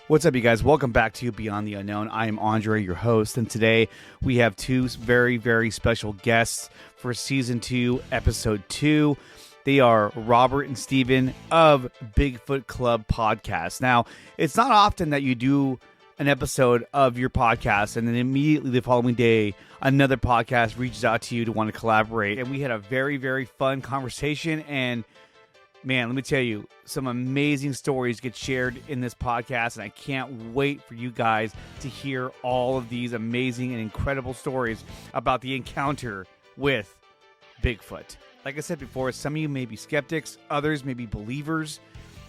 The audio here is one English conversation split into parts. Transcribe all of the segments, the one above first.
What's up, you guys? Welcome back to Beyond the Unknown. I am Andre, your host, and today we have two very, very special guests for Season 2, Episode 2. They are Robert and Steven of Bigfoot Club Podcast. Now, it's not often that you do an episode of your podcast and then immediately the following day, another podcast reaches out to you to want to collaborate. And we had a very, very fun conversation, and man, let me tell you, some amazing stories get shared in this podcast, and I can't wait for you guys to hear all of these amazing and incredible stories about the encounter with Bigfoot. Like I said before, some of you may be skeptics, others may be believers,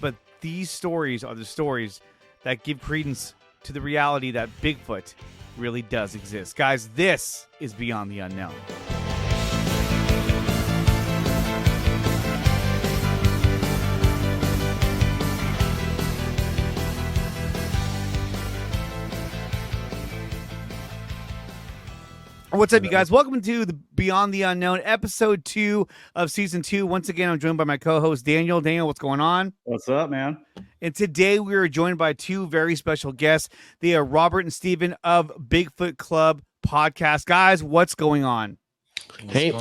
but these stories are the stories that give credence to the reality that Bigfoot really does exist. Guys, this is Beyond the Unknown. What's up, you guys? Welcome to the Beyond the Unknown, Episode 2 of Season 2. Once again, I'm joined by my co-host, Daniel. Daniel, what's going on? What's up, man? And today we are joined by two very special guests. They are Robert and Steven of Bigfoot Club Podcast. Guys, what's going on? Hey,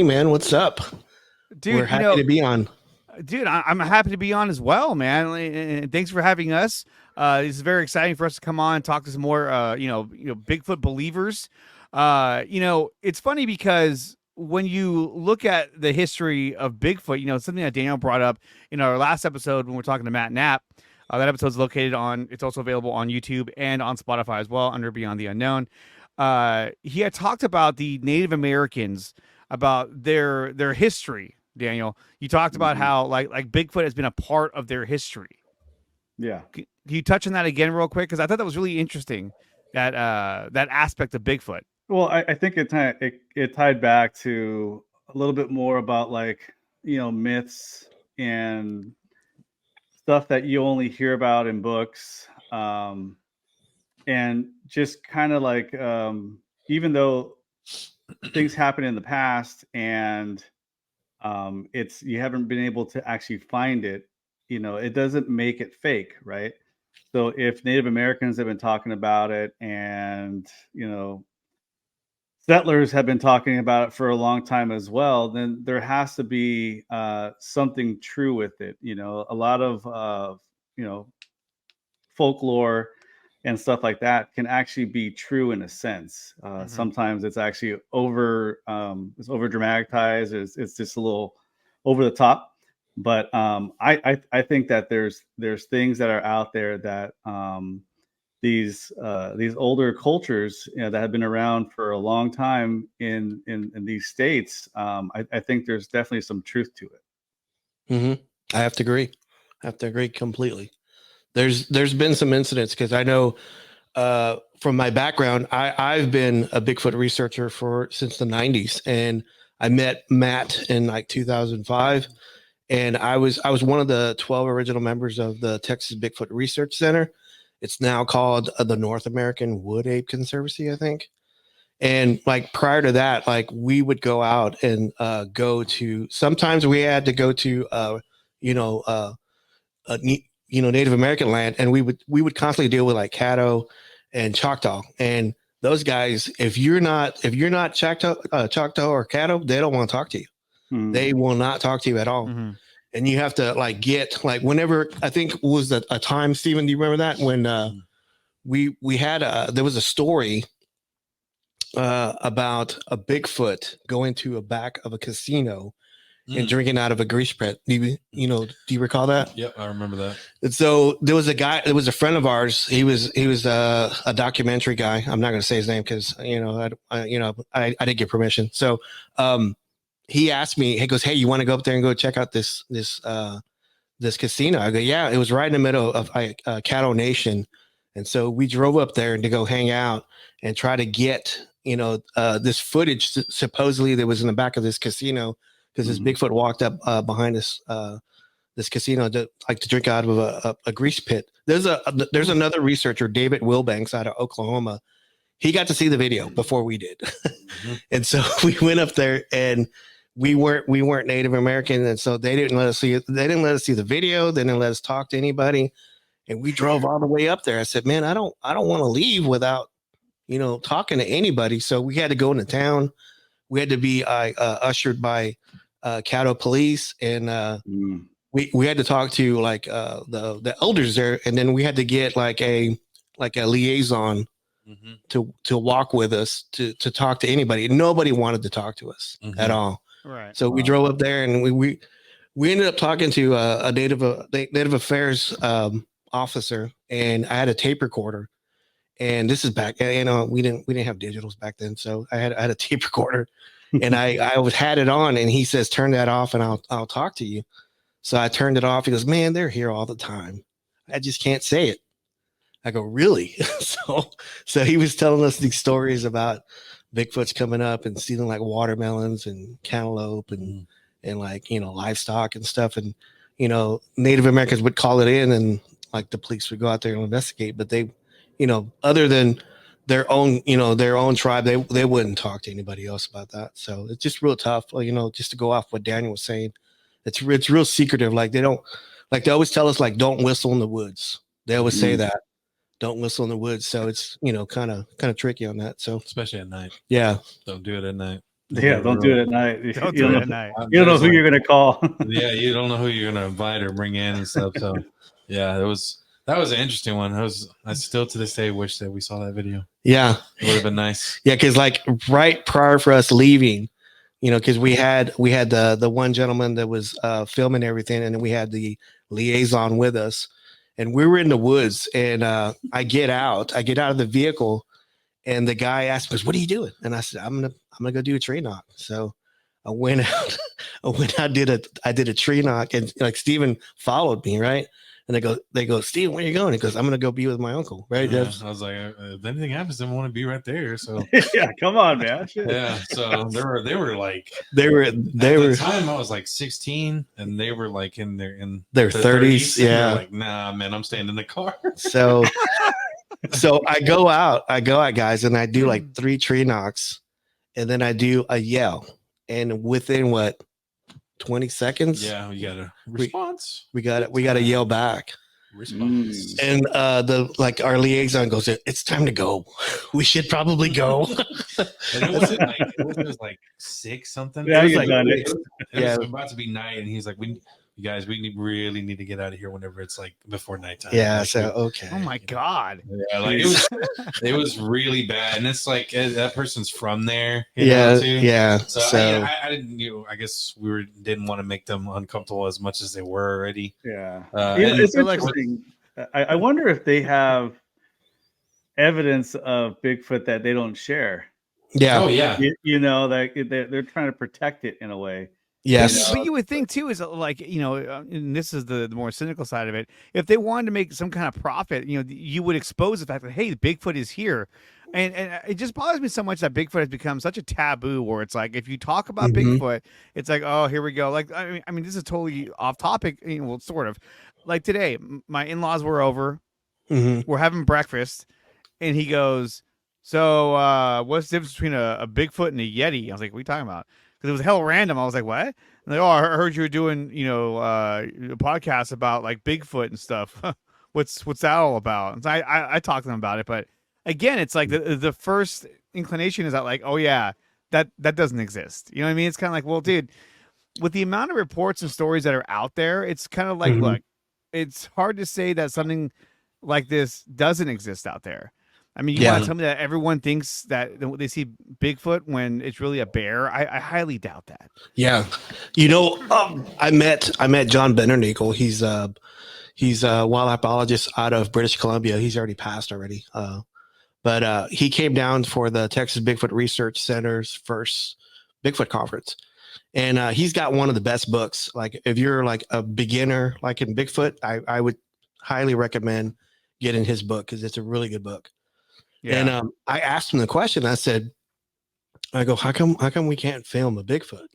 man, what's up? Dude, we're happy to be on. Dude, I'm happy to be on as well, man. And thanks for having us. It's very exciting for us to come on and talk to some more, Bigfoot believers. It's funny because when you look at the history of Bigfoot, something that Daniel brought up in our last episode when we're talking to Matt Knapp, that episode's it's also available on YouTube and on Spotify as well under Beyond the Unknown. He had talked about the Native Americans, about their history. Daniel, you talked about how like Bigfoot has been a part of their history. Yeah. Can you touch on that again real quick? Because I thought that was really interesting, that aspect of Bigfoot. Well, I think it tied back to a little bit more about myths and stuff that you only hear about in books, and just kind of even though things happen in the past and you haven't been able to actually find it, it doesn't make it fake, right? So if Native Americans have been talking about it and settlers have been talking about it for a long time as well, then there has to be something true with it. A lot of folklore and stuff like that can actually be true in a sense. Sometimes it's actually over dramatized. It's just a little over the top. But I think that there's things that are out there that these older cultures that have been around for a long time in these states, I think there's definitely some truth to it. Mm-hmm. I have to agree completely. There's been some incidents, because I know from my background, I've been a Bigfoot researcher since the 90s, and I met Matt in 2005, and I was one of the 12 original members of the Texas Bigfoot Research Center. It's now called the North American Wood Ape Conservancy, I think. And prior to that, we would go out and sometimes we had to go to, Native American land. And we would constantly deal with Caddo and Choctaw. And those guys, if you're not Choctaw or Caddo, they don't want to talk to you. Mm-hmm. They will not talk to you at all. Mm-hmm. And you have to get whenever, I think was a time, Steven, do you remember that when we had there was a story about a Bigfoot going to a back of a casino and drinking out of a grease pit. Do you recall that? Yep, I remember that. And so there was a friend of ours. He was a documentary guy. I'm not going to say his name because I didn't get permission. So he asked me, he goes, "Hey, you want to go up there and go check out this casino?" I go, "Yeah." It was right in the middle of Caddo Nation. And so we drove up there to go hang out and try to get, this footage supposedly that was in the back of this casino, because this Bigfoot walked up behind this casino to drink out of a grease pit. There's another researcher, David Wilbanks, out of Oklahoma. He got to see the video before we did. And so we went up there, and we weren't Native American, and so they didn't let us see it. They didn't let us see the video. They didn't let us talk to anybody. And we drove all the way up there. I said, man, I don't want to leave without, talking to anybody. So we had to go into town. We had to be ushered by Caddo police, and we had to talk to like the elders there, and then we had to get like a liaison to walk with us to talk to anybody. Nobody wanted to talk to us at all. Right. So we drove up there, and we ended up talking to a native affairs officer, and I had a tape recorder. And this is back, we didn't have digitals back then, so I had a tape recorder, and I had it on, and he says, "Turn that off, and I'll talk to you." So I turned it off. He goes, "Man, they're here all the time. I just can't say it." I go, "Really?" so he was telling us these stories about Bigfoot's coming up and stealing like watermelons and cantaloupe and like livestock and stuff, and Native Americans would call it in, and like the police would go out there and investigate, but they. Other than their own tribe, they wouldn't talk to anybody else about that. So it's just real tough, just to go off what Daniel was saying. It's real secretive. Like they always tell us, like, don't whistle in the woods. They always say that, don't whistle in the woods. So it's, kind of tricky on that. So especially at night. Yeah. Don't do it at night. Yeah, don't do it at night. Don't do it at night. You don't know who you're going to call. Yeah, you don't know who you're going to invite or bring in and stuff. So yeah, that was an interesting one. I still to this day wish that we saw that video. Yeah. It would have been nice. Yeah, because like right prior for us leaving, because we had the one gentleman that was filming everything, and then we had the liaison with us, and we were in the woods, and I get out of the vehicle, and the guy asked me, "What are you doing?" And I said, I'm gonna go do a tree knock. So I went out, I did a tree knock, and like Steven followed me, right? And they go, "Steve, where are you going?" He goes, "I'm going to go be with my uncle." Right. Yeah, I was like, if anything happens, I want to be right there. So yeah, come on, man. Yeah. So they were at the time I was like 16, and they were like in their 30s. Yeah. Like, nah, man, I'm staying in the car. So I go out, guys, and I do like 3 tree knocks, and then I do a yell, and within 20 seconds. Yeah, you got a response. We got to yell back. Response. And our liaison goes, "It's time to go. We should probably go." And it was like 6 something. Yeah, it was about to be night, and he's like, "You guys, really need to get out of here whenever it's like before nighttime." Yeah. Like, So okay. Oh my God. Yeah, like it was really bad, and it's like that person's from there. Yeah. Too. Yeah. So I didn't. I guess we didn't want to make them uncomfortable as much as they were already. Yeah. It's interesting. I wonder if they have evidence of Bigfoot that they don't share. Yeah. Oh yeah. That they're trying to protect it in a way. Yes. But you would think too is like, and this is the more cynical side of it. If they wanted to make some kind of profit, you would expose the fact that, hey, Bigfoot is here. And it just bothers me so much that Bigfoot has become such a taboo, where it's like, if you talk about Bigfoot, it's like, oh, here we go. Like, I mean, this is totally off topic. Well, sort of. Like today, my in-laws were over. We're having breakfast, and he goes, "So, what's the difference between a Bigfoot and a Yeti?" I was like, "What are you talking about?" Because it was hell random. I was like, "What?" And like, "Oh, I heard you were doing, a podcast about like Bigfoot and stuff. What's that all about?" And so I talked to them about it, but again, it's like the first inclination is that like, oh yeah, that doesn't exist. You know what I mean? It's kind of like, well, dude, with the amount of reports and stories that are out there, it's kind of like, look, it's hard to say that something like this doesn't exist out there. I mean, you want to tell me that everyone thinks that they see Bigfoot when it's really a bear? I highly doubt that. Yeah. I met John Bennernickel. He's a wildlife biologist out of British Columbia. He's already passed already. But he came down for the Texas Bigfoot Research Center's first Bigfoot conference. And he's got one of the best books. Like, if you're like a beginner, like in Bigfoot, I would highly recommend getting his book, because it's a really good book. Yeah. And I asked him the question. I said, how come we can't film a Bigfoot?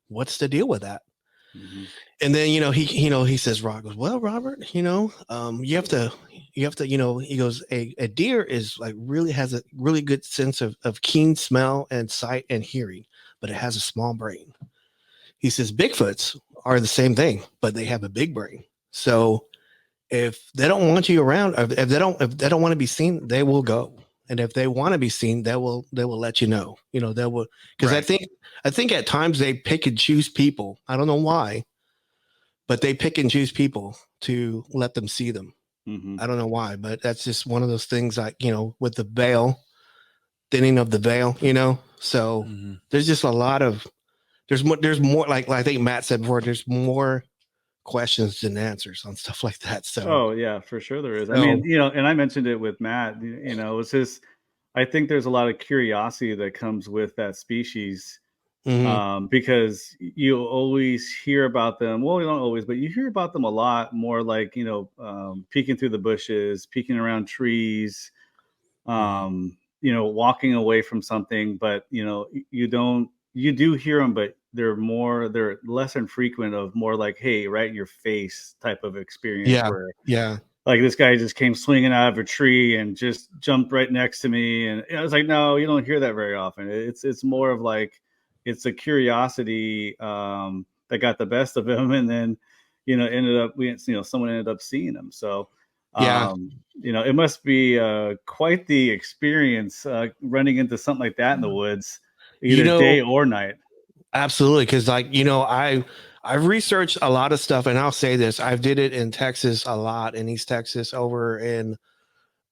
What's the deal with that? And then, he says, Rob goes, "Well, Robert, you have to, he goes, a deer is like really has a really good sense of keen smell and sight and hearing, but it has a small brain." He says, Bigfoots are the same thing, but they have a big brain. So if they don't want you around, if they don't want to be seen, they will go. And if they want to be seen, they will let you know. You know, they will, because Right. I think at times they pick and choose people. I don't know why, but they pick and choose people to let them see them. Mhm. I don't know why, but that's just one of those things, like, you know, with the veil, thinning of the veil, you know. So Mhm. there's just a lot of there's more like I think Matt said before, there's more questions than answers on stuff like that. So Oh yeah, for sure there is. I so mean, you know, and I mentioned it with Matt. You know, it's just I think there's a lot of curiosity that comes with that species, mhm. because you always hear about them. Well, you don't always, but you hear about them a lot more. Like, you know, peeking through the bushes, peeking around trees, you know, walking away from something. But you know, you don't. You do hear them, but they're less infrequent. Of more like, hey, right in your face type of experience Yeah, where yeah, like this guy just came swinging out of a tree and just jumped right next to me, and I was like, no, you don't hear that very often. It's more of like it's a curiosity that got the best of him, and then you know ended up someone ended up seeing him. So yeah. you know, it must be quite the experience running into something like that in the woods, You either know, day or night. absolutely, because like, you know, I've researched a lot of stuff, and I'll say this: I've did it in Texas a lot, in East Texas, over in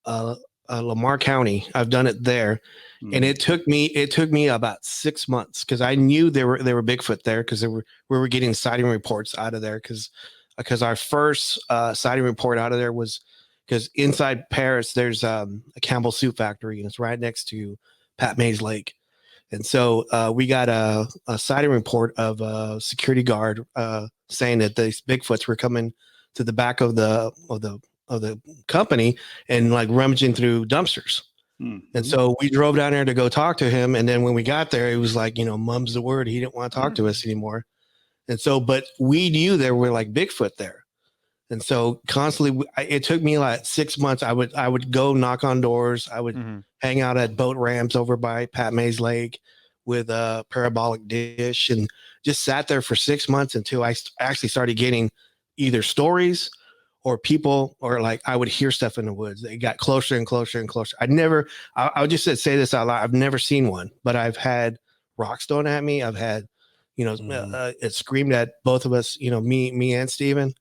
uh, Lamar County. I've done it there, and Mm. it took me about 6 months because I knew there were Bigfoot there, because we were getting sighting reports out of there, because our first sighting report out of there was because inside Paris there's a Campbell Soup factory, and it's right next to Pat Mays Lake. And so we got a sighting report of a security guard saying that these Bigfoots were coming to the back of the company and like rummaging through dumpsters. And Mhm. so we drove down there to go talk to him. And then when we got there, it was like, you know, mum's the word. He didn't want to talk to us anymore. And so, but we knew there were like Bigfoot there. And so constantly, it took me like 6 months. I would go knock on doors. I would Mhm. hang out at boat ramps over by Pat Mays Lake with a parabolic dish, and just sat there for 6 months until I actually started getting either stories or people, or like I would hear stuff in the woods. They got closer and closer and closer. I'll just say this out loud. I've never seen one, but I've had rocks thrown at me. I've had, you know, Mhm. it screamed at both of us, you know, me and Steven.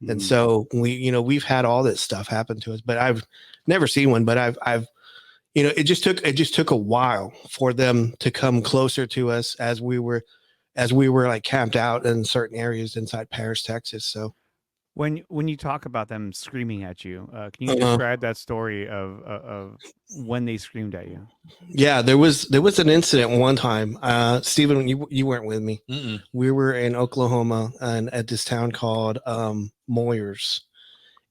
And Mhm. so we've had all this stuff happen to us, but I've never seen one. But I've, you know, it just took a while for them to come closer to us as we were like camped out in certain areas inside Paris, Texas. So, When you talk about them screaming at you, can you uh, describe that story of when they screamed at you? yeah, there was an incident one time. Stephen, you weren't with me. Mm-mm. We were in Oklahoma and at this town called Moyers,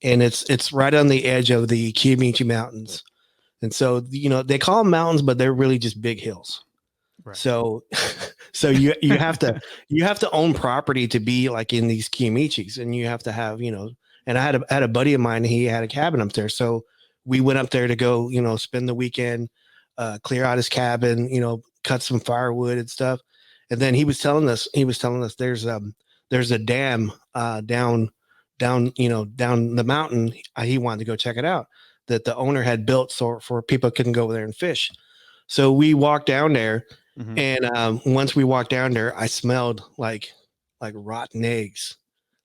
and it's right on the edge of the Kiamichi Mountains. And so, you know, they call them mountains, but they're really just big hills. Right. So, so you have to own property to be like in these Kiamichis, and you have to have, you know. And I had a buddy of mine. He had a cabin up there, so we went up there to go, you know, spend the weekend, clear out his cabin, you know, cut some firewood and stuff. And then he was telling us there's a dam down the mountain. He wanted to go check it out, that the owner had built so for people couldn't go over there and fish. So we walked down there, Mhm. and once we walked down there, I smelled like rotten eggs,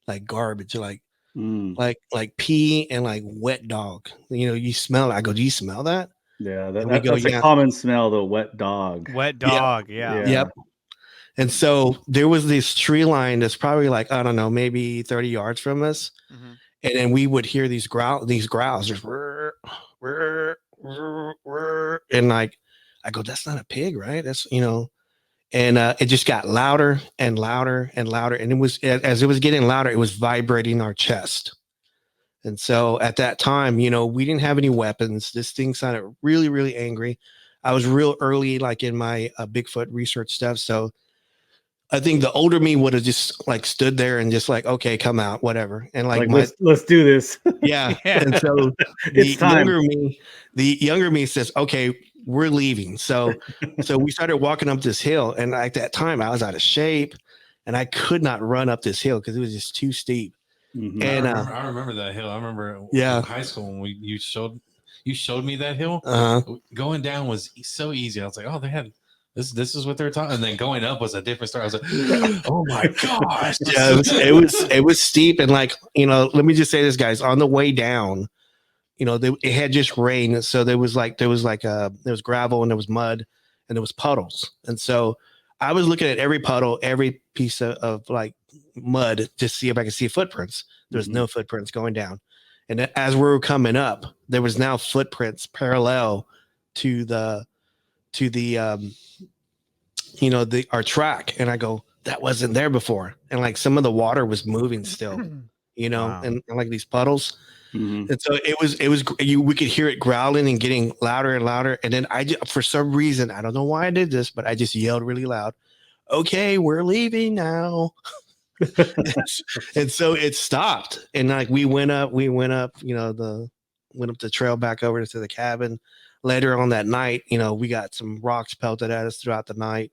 like garbage, Mm. like pee and like wet dog. You know, you smell it. I go, do you smell that? Yeah, And we go, that's a yeah, common smell, the wet dog. Wet yep, dog. Yeah. Yeah. yep. And so there was this tree line that's probably like, I don't know, maybe 30 yards from us. Mhm. And then we would hear these growls, just whir, whir, whir, whir. And like, I go, that's not a pig, right? That's, you know. And it just got louder and louder and louder, and it was, as it was getting louder, it was vibrating our chest. And so at that time, you know, we didn't have any weapons. This thing sounded really, really angry. I was real early, like in my Bigfoot research stuff. So I think the older me would have just like stood there and just like, okay, come out, whatever. And like Like my, let's do this. yeah. Yeah. And so It's time. the younger me says, okay, we're leaving. So we started walking up this hill. And at that time I was out of shape and I could not run up this hill because it was just too steep. Mhm. And I remember that hill. I remember Yeah. in high school when you showed me that hill. Going down was so easy. I was like, oh, they had this is what they're talking. And then going up was a different story. I was like, oh my gosh. Yeah, it was steep, and like, you know, let me just say this, guys. On the way down, you know, it had just rained, so there was gravel and there was mud and there was puddles, and so I was looking at every puddle, every piece of like mud to see if I could see footprints. There was no footprints going down, and as we were coming up, there was now footprints parallel to the you know, our track, and I go, that wasn't there before, and like some of the water was moving still, you know. Wow. and like these puddles. Mhm. And so we could hear it growling and getting louder and louder. And then for some reason, I don't know why I did this, but I just yelled really loud, okay, we're leaving now. And so it stopped. And like we went up, you know, went up the trail back over to the cabin. Later on that night, you know, we got some rocks pelted at us throughout the night.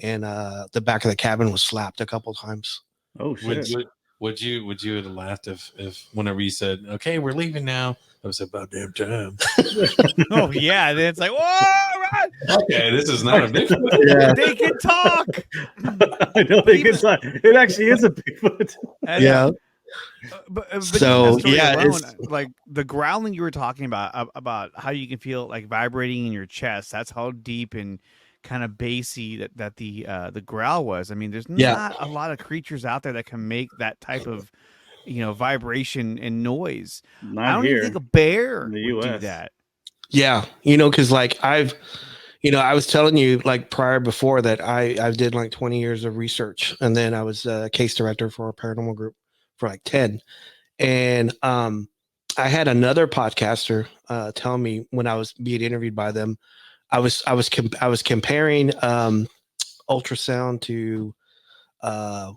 And the back of the cabin was slapped a couple times. Oh shit! Would you have laughed if whenever you said, okay, we're leaving now? It was about damn time. Oh yeah, then it's like, whoa, right. Okay, this is not a Bigfoot. Yeah. They can talk. I don't think it's not. It actually is a Bigfoot. Yeah. But So, even that story yeah, alone, like the growling you were talking about how you can feel like vibrating in your chest. That's how deep and kind of bassy that the growl was. I mean, there's not a lot of creatures out there that can make that type of, you know, vibration and noise. I don't even think a bear in would the do US. that. Yeah, you know, because like I was telling you like prior before that I did like 20 years of research, and then I was a case director for a paranormal group for like 10. And I had another podcaster tell me when I was being interviewed by them, I was comparing ultrasound to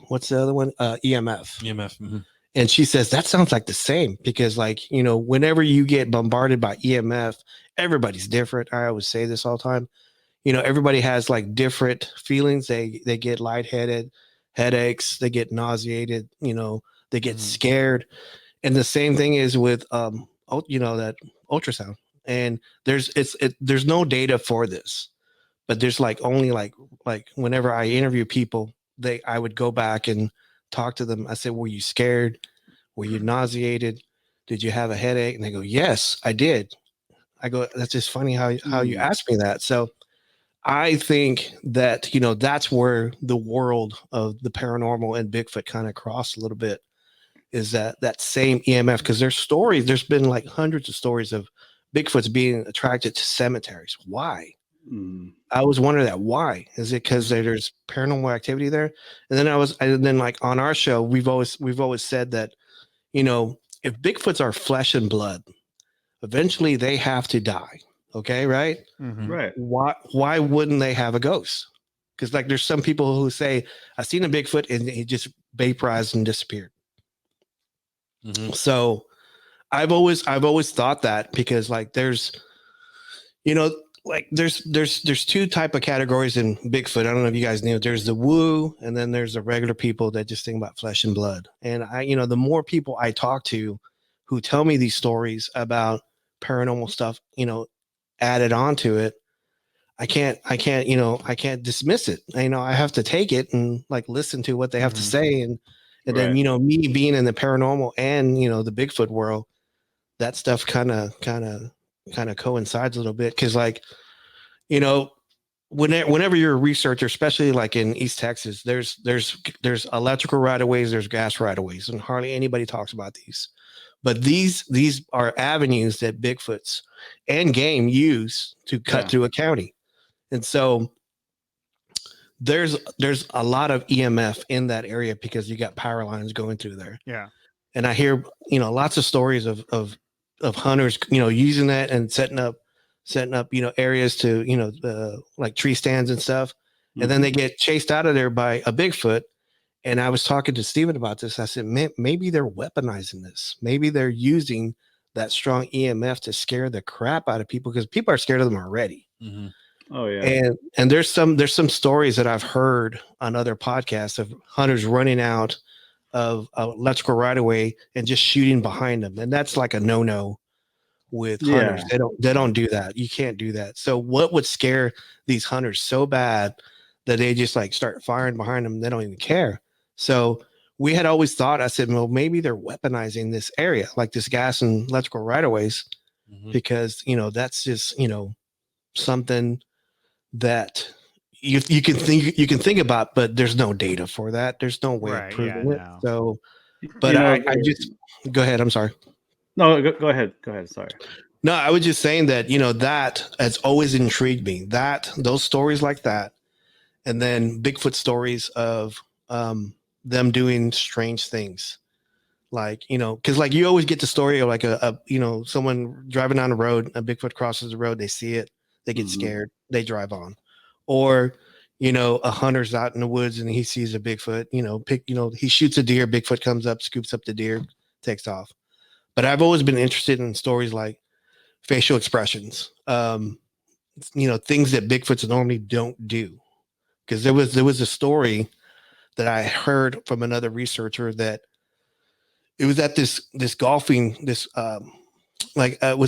what's the other one? EMF. EMF. Mm-hmm. And she says that sounds like the same, because like, you know, whenever you get bombarded by EMF, everybody's different. I always say this all the time. You know, everybody has like different feelings. They get lightheaded, headaches, they get nauseated, you know, they get scared. And the same thing is with you know, that ultrasound. And there's no data for this, but there's like only like whenever I interview people, I would go back and talk to them. I said, were you scared? Were you nauseated? Did you have a headache? And they go, yes, I did. I go, that's just funny how you asked me that. So I think that, you know, that's where the world of the paranormal and Bigfoot kind of cross a little bit, is that same EMF. Because there's been like hundreds of stories of Bigfoots being attracted to cemeteries. Why? I always wonder that. Why? Is it because there's paranormal activity there? And then like on our show, we've always said that, you know, if Bigfoots are flesh and blood, eventually they have to die. Okay, right? Right. Why wouldn't they have a ghost? Because like there's some people who say, I've seen a Bigfoot and he just vaporized and disappeared. So I've always thought that, because like there's, you know, like there's two type of categories in Bigfoot. I don't know if you guys knew. There's the woo, and then there's the regular people that just think about flesh and blood. And I, you know, the more people I talk to who tell me these stories about paranormal stuff, you know, added onto it, I can't dismiss it. You know, I have to take it and like listen to what they have to say. And then, you know, me being in the paranormal and, you know, the Bigfoot world, that stuff kind of coincides a little bit. Cause like, you know, whenever you're a researcher, especially like in East Texas, there's electrical right of ways, there's gas right of ways, and hardly anybody talks about these. But these are avenues that Bigfoots and game use to cut through a county. And so there's a lot of EMF in that area because you got power lines going through there. Yeah. And I hear, you know, lots of stories of hunters, you know, using that and setting up, you know, areas to, you know, like tree stands and stuff. And then they get chased out of there by a Bigfoot. And I was talking to Steven about this. I said, maybe they're weaponizing this. Maybe they're using that strong EMF to scare the crap out of people, because people are scared of them already. Oh yeah. And there's some stories that I've heard on other podcasts of hunters running out of electrical right of way and just shooting behind them, and that's like a no with hunters. They don't do that. You can't do that. So what would scare these hunters so bad that they just like start firing behind them? They don't even care. So we had always thought, I said, well, maybe they're weaponizing this area, like this gas and electrical right of ways, because, you know, that's just, you know, something that you can think about, but there's no data for that. There's no way of proving it. No. So, but I just go ahead. I'm sorry. No, go ahead. Go ahead. Sorry. No, I was just saying that, you know, that has always intrigued me, that those stories like that. And then Bigfoot stories of them doing strange things. Like, you know, because like you always get the story of like a you know, someone driving down the road, a Bigfoot crosses the road, they see it, they get scared, they drive on. Or, you know, a hunter's out in the woods and he sees a Bigfoot, you know, he shoots a deer, Bigfoot comes up, scoops up the deer, takes off. But I've always been interested in stories like facial expressions, you know, things that Bigfoots normally don't do. Because there was a story that I heard from another researcher that it was at this golfing, was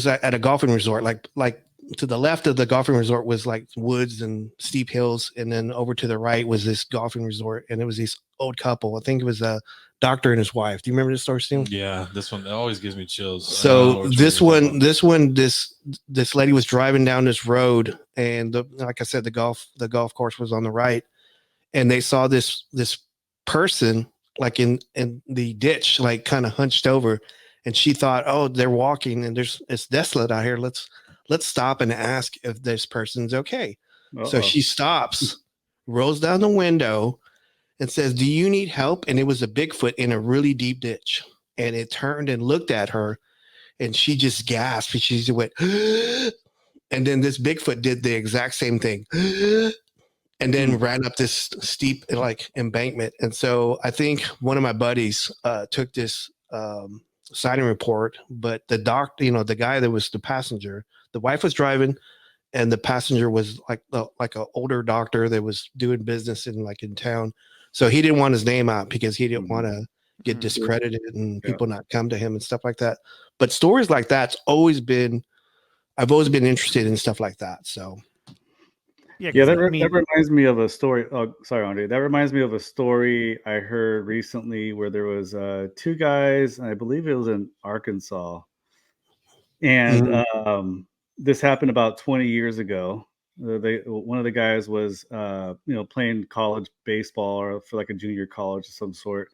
at a golfing resort, like to the left of the golfing resort was like woods and steep hills, and then over to the right was this golfing resort, and it was this old couple. I think it was a doctor and his wife. Do you remember this story, Steve? Yeah, this one always gives me chills. So this lady was driving down this road, and like I said, the golf course was on the right, and they saw this person like in the ditch, like kind of hunched over, and she thought, oh, they're walking, and it's desolate out here. Let's stop and ask if this person's okay. Uh-oh. So she stops, rolls down the window, and says, do you need help? And it was a Bigfoot in a really deep ditch. And it turned and looked at her, and she just gasped. And she went, and then this Bigfoot did the exact same thing, and then ran up this steep like embankment. And so I think one of my buddies took this sighting report, but the doctor, you know, the guy that was the passenger, the wife was driving, and the passenger was like an older doctor that was doing business in town. So he didn't want his name out because he didn't want to get discredited and people not come to him and stuff like that. But stories like that's I've always been interested in stuff like that. So that reminds me of a story. Oh, sorry, Andre. That reminds me of a story I heard recently where there was two guys, I believe it was in Arkansas, and this happened about 20 years ago. One of the guys was playing college baseball or for like a junior college of some sort,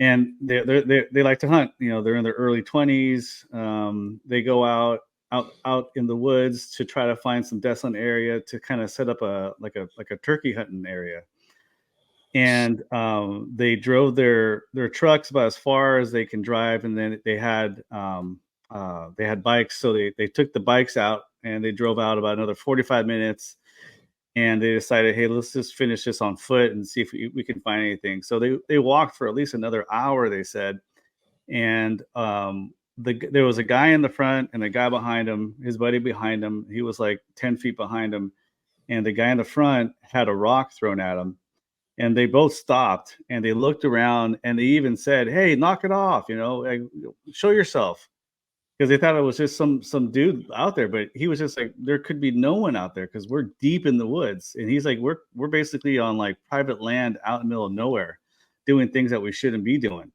and they like to hunt. You know, they're in their early 20s. They go out in the woods to try to find some desolate area to kind of set up a turkey hunting area. And they drove their trucks about as far as they can drive, and then they had bikes, so they took the bikes out and they drove out about another 45 minutes, and they decided, hey, let's just finish this on foot and see if we can find anything. So they walked for at least another hour, they said, and there was a guy in the front and a guy behind him, his buddy behind him. He was like 10 feet behind him, and the guy in the front had a rock thrown at him, and they both stopped and they looked around, and they even said, hey, knock it off, like, show yourself. Because they thought it was just some dude out there, but he was just like, there could be no one out there because we're deep in the woods. And he's like, we're basically on like private land out in the middle of nowhere, doing things that we shouldn't be doing.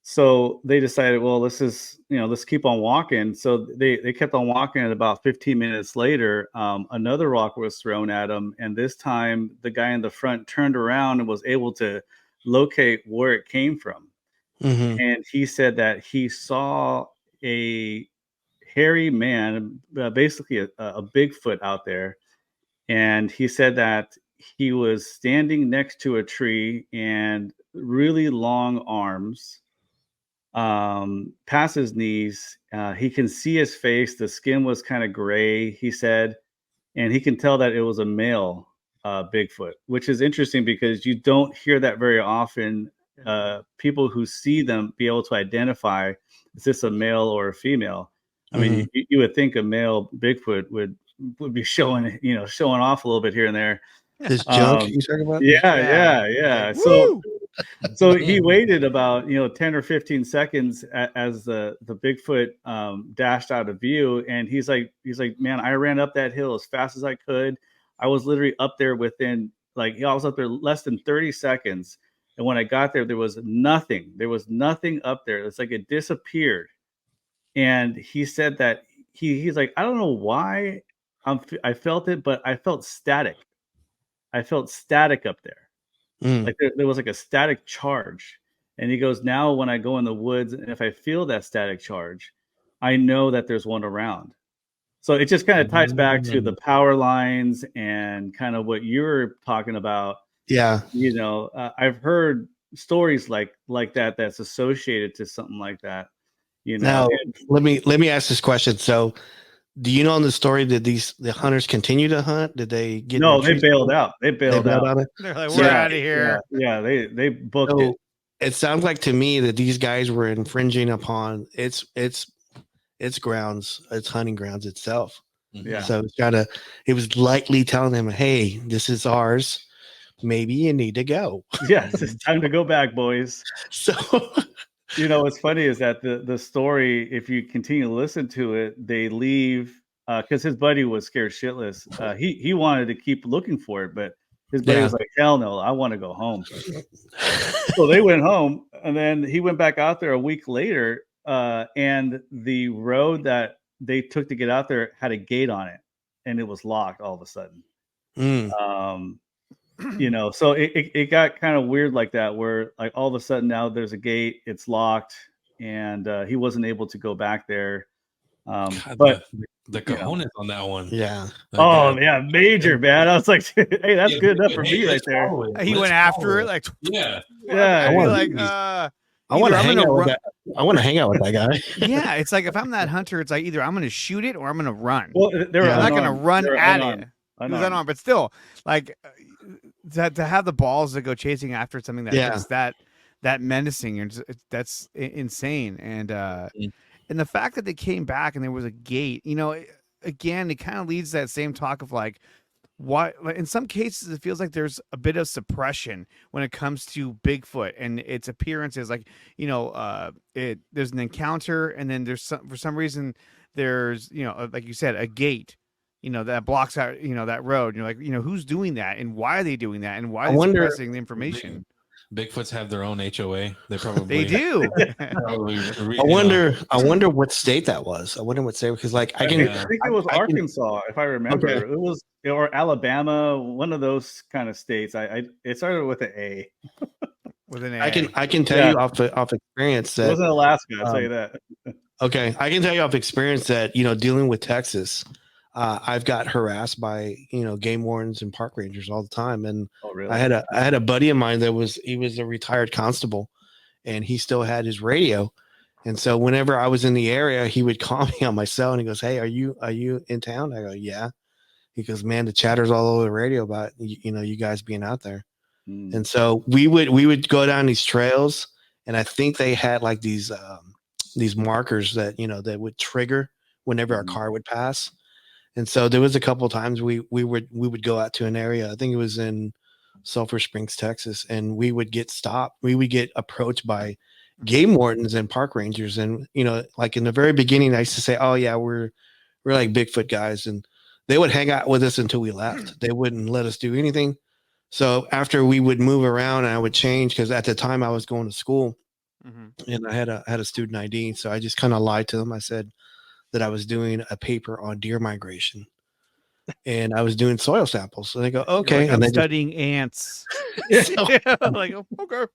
So they decided, well, let's keep on walking. So they kept on walking, and about 15 minutes later, another rock was thrown at them. And this time the guy in the front turned around and was able to locate where it came from. Mm-hmm. And he said that he saw a hairy man, basically a Bigfoot out there. And he said that he was standing next to a tree and really long arms past his knees. He can see his face. The skin was kind of gray, he said, and he can tell that it was a male Bigfoot, which is interesting because you don't hear that very often. People who see them be able to identify, is this a male or a female? I mean, you would think a male Bigfoot would be showing off a little bit here and there, This junk you talking about? Yeah. Like, So woo! so he waited about 10 or 15 seconds as the Bigfoot dashed out of view, and he's like, man, I ran up that hill as fast as I could. I was literally up there within I was up there less than 30 seconds, and when I got there, there was nothing. There was nothing up there. It's like it disappeared. And he said that he's like, I don't know why I felt it, but I felt static. I felt static up there. Mm. Like there was like a static charge. And he goes, now when I go in the woods and if I feel that static charge, I know that there's one around. So it just kind of ties back to the power lines and kind of what you're talking about. Yeah. I've heard stories like that that's associated to something like that. Now, let me ask this question. So, do you know in the story, did the hunters continue to hunt? Did they get? No, they bailed out. They bailed out. On it? They're like, we're out of here. Yeah, they booked it. It sounds like to me that these guys were infringing upon its grounds, its hunting grounds itself. Yeah. So it was likely telling them, hey, this is ours. Maybe you need to go. Yes, it's time to go back, boys. So what's funny is that the story, if you continue to listen to it, they leave because his buddy was scared shitless. He wanted to keep looking for it, but his buddy was like, hell no, I want to go home. So they went home, and then he went back out there a week later, and the road that they took to get out there had a gate on it, and it was locked all of a sudden. So it got kind of weird like that, where like all of a sudden now there's a gate, it's locked, and he wasn't able to go back there. But the cojones on that one. Yeah. Major, man. I was like, hey, that's good enough for me right there. He went after it, like, yeah. I want to hang out with that guy. Yeah, it's like if I'm that hunter, it's like either I'm going to shoot it or I'm going to run. Well, I'm not going to run at it. Unarmed. But still, like to have the balls to go chasing after something that's that menacing, that's insane. And and the fact that they came back and there was a gate, again, it kind of leads to that same talk of like, why in some cases it feels like there's a bit of suppression when it comes to Bigfoot and its appearances. Like, there's an encounter, and then for some reason there's, like you said, a gate, that blocks out, that road. And you're like, who's doing that, and why are they doing that, and why are they suppressing the information? Bigfoots have their own HOA. They do. I wonder what state that was. I wonder what state, because like I think it was Arkansas, if I remember. Okay. It was, or Alabama, one of those kind of states. It started with an A. With an A. I can tell you off experience that it wasn't Alaska. I'll tell you that. Okay, I can tell you off experience that dealing with Texas, I've got harassed by game wardens and park rangers all the time. And really? I had a buddy of mine he was a retired constable, and he still had his radio. And so whenever I was in the area, he would call me on my cell, and he goes, "Hey, are you in town?" I go, "Yeah." He goes, "Man, the chatter's all over the radio about you guys being out there." And so we would go down these trails, and I think they had like these markers that that would trigger whenever our car would pass. And so there was a couple of times we would go out to an area. I think it was in Sulphur Springs, Texas, and we would get stopped. We would get approached by game wardens and park rangers. And like in the very beginning, I used to say, "Oh yeah, we're like Bigfoot guys," and they would hang out with us until we left. They wouldn't let us do anything. So after we would move around, and I would change, because at the time I was going to school, and I had a student ID. So I just kind of lied to them. I said that I was doing a paper on deer migration, and I was doing soil samples. So they go, "Okay," like, and I'm studying ants. I'm like, oh, okay.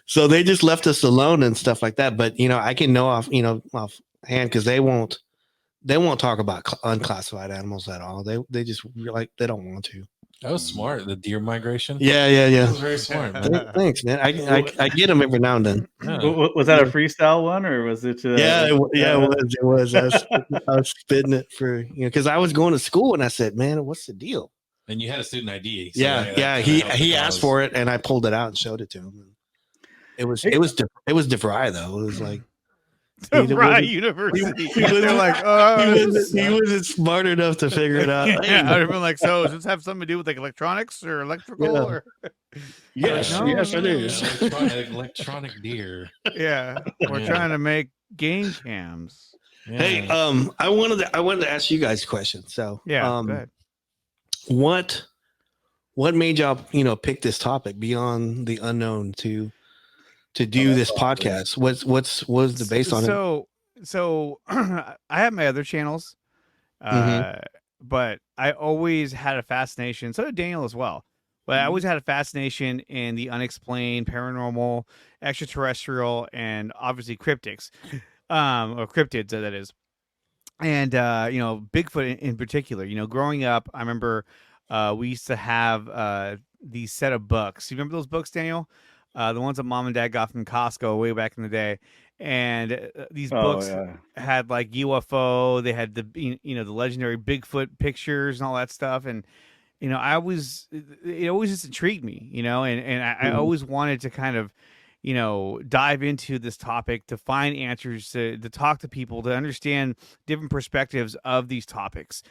So they just left us alone and stuff like that. But I can know offhand, because they won't talk about unclassified animals at all. They just they don't want to. That was smart. The deer migration. Yeah. That was very smart, man. Thanks, man. I get them every now and then. Yeah. Was that a freestyle one, or was it? It was. I was spitting it for because I was going to school, and I said, "Man, what's the deal?" And you had a student ID. So He asked for it, and I pulled it out and showed it to him. It was DeVry though. It was like Rye University. He They're like, he wasn't smart enough to figure it out. yeah, I'd have been like, so does this have something to do with like electronics or electrical? Yeah. Or Yes, No, yes, no, it is. Electronic deer. yeah, we're Yeah. trying to make game cams. Yeah. Hey, I wanted to ask you guys a question. So, Yeah, go ahead. what made y'all pick this topic beyond the unknown to do this podcast? What was the base on it? So I have my other channels, but I always had a fascination. So did Daniel as well. But I always had a fascination in the unexplained, paranormal, extraterrestrial, and obviously cryptics, or cryptids, that is. And Bigfoot in particular. Growing up, I remember we used to have these set of books. You remember those books, Daniel? The ones that mom and dad got from Costco way back in the day. And these books had like UFO. They had the legendary Bigfoot pictures and all that stuff. And it always just intrigued me. And I always wanted to kind of dive into this topic, to find answers, to talk to people, to understand different perspectives of these topics.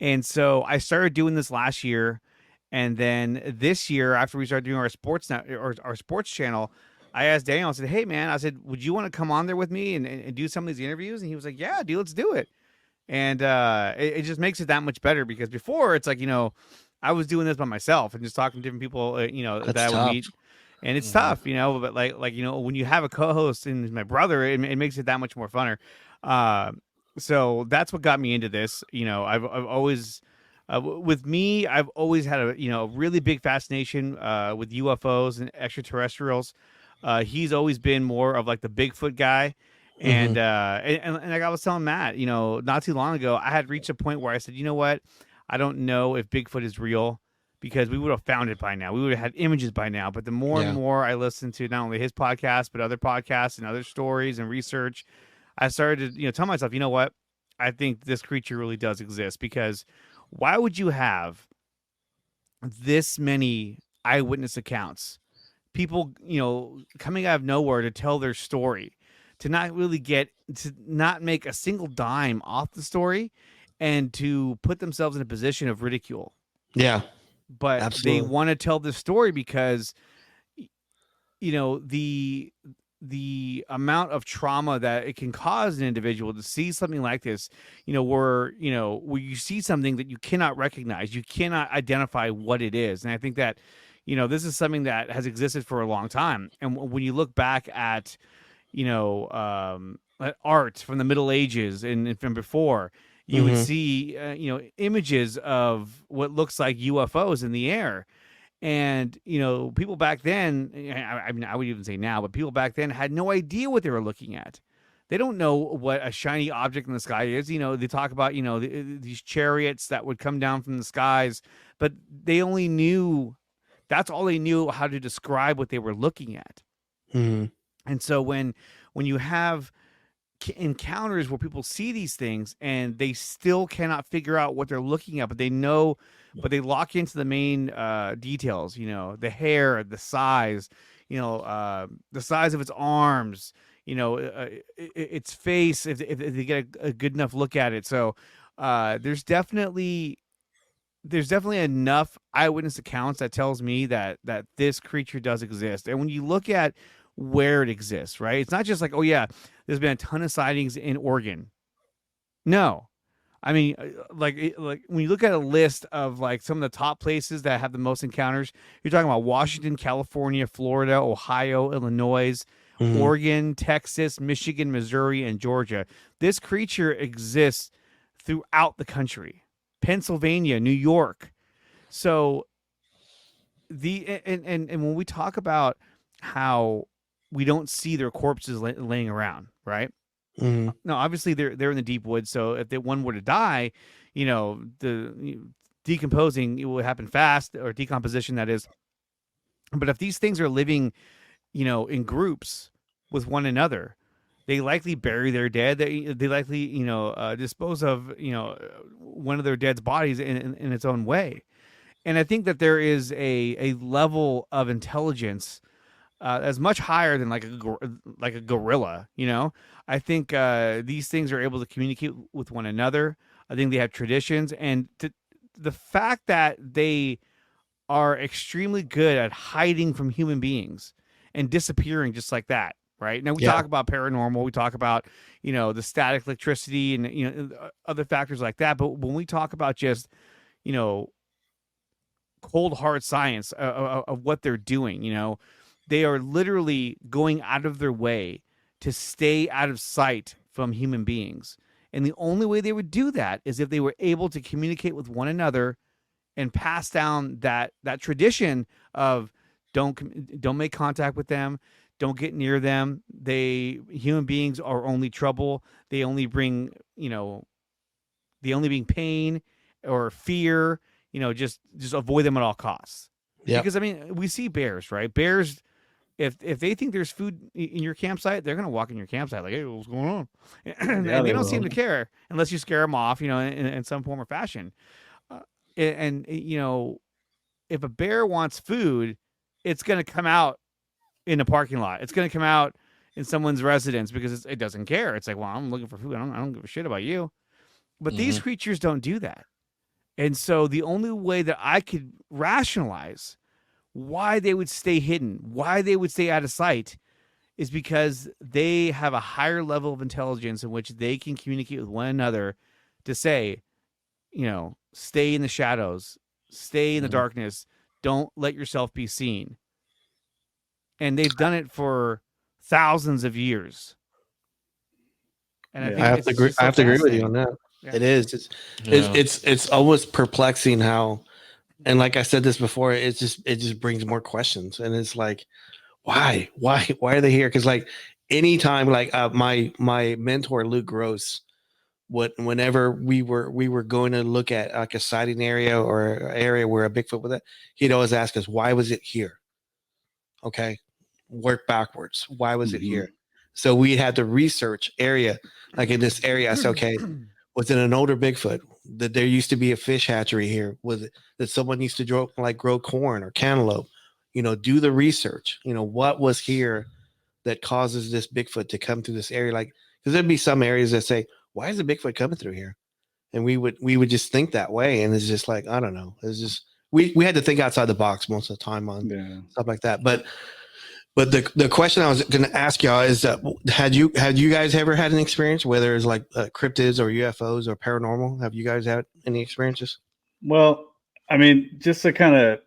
And so I started doing this last year. And then this year, after we started doing our sports channel, I asked Daniel, I said, hey, man, I said, would you want to come on there with me and do some of these interviews? And he was like, yeah, dude, let's do it. And it just makes it that much better, because before it's like, I was doing this by myself and just talking to different people, that I would meet. And it's tough, but like when you have a co-host and my brother, it makes it that much more funner. So that's what got me into this. I've always, with me, I've always had a really big fascination with UFOs and extraterrestrials. He's always been more of like the Bigfoot guy. And like I was telling Matt, not too long ago, I had reached a point where I said, you know what? I don't know if Bigfoot is real, because we would have found it by now. We would have had images by now. But the more and more I listened to not only his podcast, but other podcasts and other stories and research, I started to tell myself, you know what? I think this creature really does exist, because why would you have this many eyewitness accounts? People, coming out of nowhere to tell their story, to not make a single dime off the story, and to put themselves in a position of ridicule. Yeah. But absolutely. They want to tell this story because, the amount of trauma that it can cause an individual to see something like this, where you see something that you cannot recognize, you cannot identify what it is. And I think that, this is something that has existed for a long time. And when you look back at, art from the Middle Ages and from before, you would see, images of what looks like UFOs in the air. And, people back then, I mean, I would even say now, but people back then had no idea what they were looking at. They don't know what a shiny object in the sky is. They talk about, these chariots that would come down from the skies, but that's all they knew how to describe what they were looking at. And so when you have encounters where people see these things and they still cannot figure out what they're looking at, but they lock into the main details, the hair, the size, the size of its arms, its face, if they get a good enough look at it. So there's definitely enough eyewitness accounts that tells me that this creature does exist. And when you look at where it exists, right, it's not just like, oh yeah, there's been a ton of sightings in Oregon. No, I mean, like when you look at a list of like some of the top places that have the most encounters, you're talking about Washington, California, Florida, Ohio, Illinois, Oregon, Texas, Michigan, Missouri, and Georgia. This creature exists throughout the country. Pennsylvania, New York. So and when we talk about how we don't see their corpses laying around, right? No, obviously they're in the deep woods. So if one were to die, the decomposing, it would happen fast, or decomposition, that is. But if these things are living, in groups with one another, they likely bury their dead. They likely, dispose of, one of their dead's bodies in its own way. And I think that there is a level of intelligence as much higher than like a gorilla. You know, I think these things are able to communicate with one another. I think they have traditions, and the fact that they are extremely good at hiding from human beings and disappearing just like that. Right now, we talk about paranormal. We talk about the static electricity and other factors like that. But when we talk about just cold hard science of what they're doing, they are literally going out of their way to stay out of sight from human beings. And the only way they would do that is if they were able to communicate with one another and pass down that tradition of don't make contact with them, don't get near them. Human beings are only trouble. They only bring pain or fear. Just avoid them at all costs. Yeah. Because I mean, we see bears, right? Bears, if they think there's food in your campsite, they're gonna walk in your campsite like, hey, what's going on? And they don't seem to care unless you scare them off, in some form or fashion. And if a bear wants food, it's going to come out in a parking lot. It's going to come out in someone's residence because it doesn't care. It's like, well, I'm looking for food. I don't give a shit about you. But these creatures don't do that. And so the only way that I could rationalize why they would stay hidden, why they would stay out of sight, is because they have a higher level of intelligence in which they can communicate with one another to say, stay in the shadows, stay in the darkness, don't let yourself be seen. And they've done it for thousands of years. And I have to agree with you on that. Yeah. It is. It's almost perplexing how, and like I said this before, it just brings more questions. And it's like, why are they here? Because like anytime, like my mentor Luke Gross, whenever we were going to look at like a sighting area or an area where a Bigfoot was at, he'd always ask us, why was it here? Okay, work backwards. Why was it here? So we had to research area, like in this area. I said, okay, was it an older Bigfoot? That there used to be a fish hatchery here? Was it that someone used to grow corn or cantaloupe? Do the research. What was here that causes this Bigfoot to come through this area? Like, because there'd be some areas that say, why is the Bigfoot coming through here? And we would just think that way. And it's just like, I don't know. It's just, we had to think outside the box most of the time on stuff like that. But the question I was going to ask y'all is, had you guys ever had an experience, whether it's like cryptids or UFOs or paranormal? Have you guys had any experiences? Well, I mean, just to kind of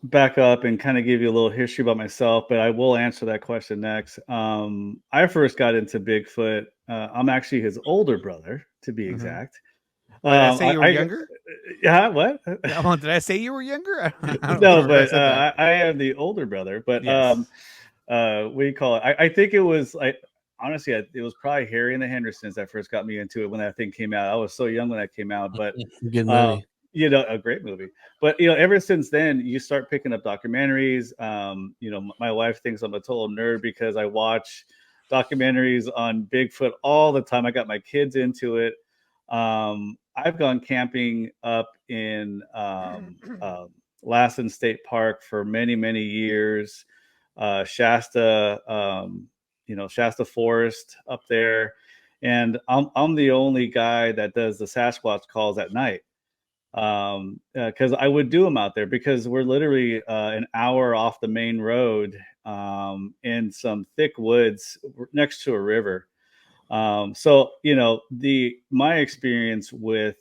back up and kind of give you a little history about myself, but I will answer that question next. I first got into Bigfoot. I'm actually his older brother, to be exact. Did I say you were younger? Yeah, what? Did I say you were younger? No, but I am the older brother. But yes. What do you call it? I think it was like, honestly, it was probably Harry and the Hendersons that first got me into it when that thing came out. I was so young when that came out, but good movie. A great movie. But ever since then, you start picking up documentaries. My wife thinks I'm a total nerd because I watch documentaries on Bigfoot all the time. I got my kids into it. I've gone camping up in Lassen State Park for many, many years. Shasta, Shasta Forest up there. And I'm the only guy that does the Sasquatch calls at night. Because I would do them out there because we're literally an hour off the main road in some thick woods next to a river. So my experience with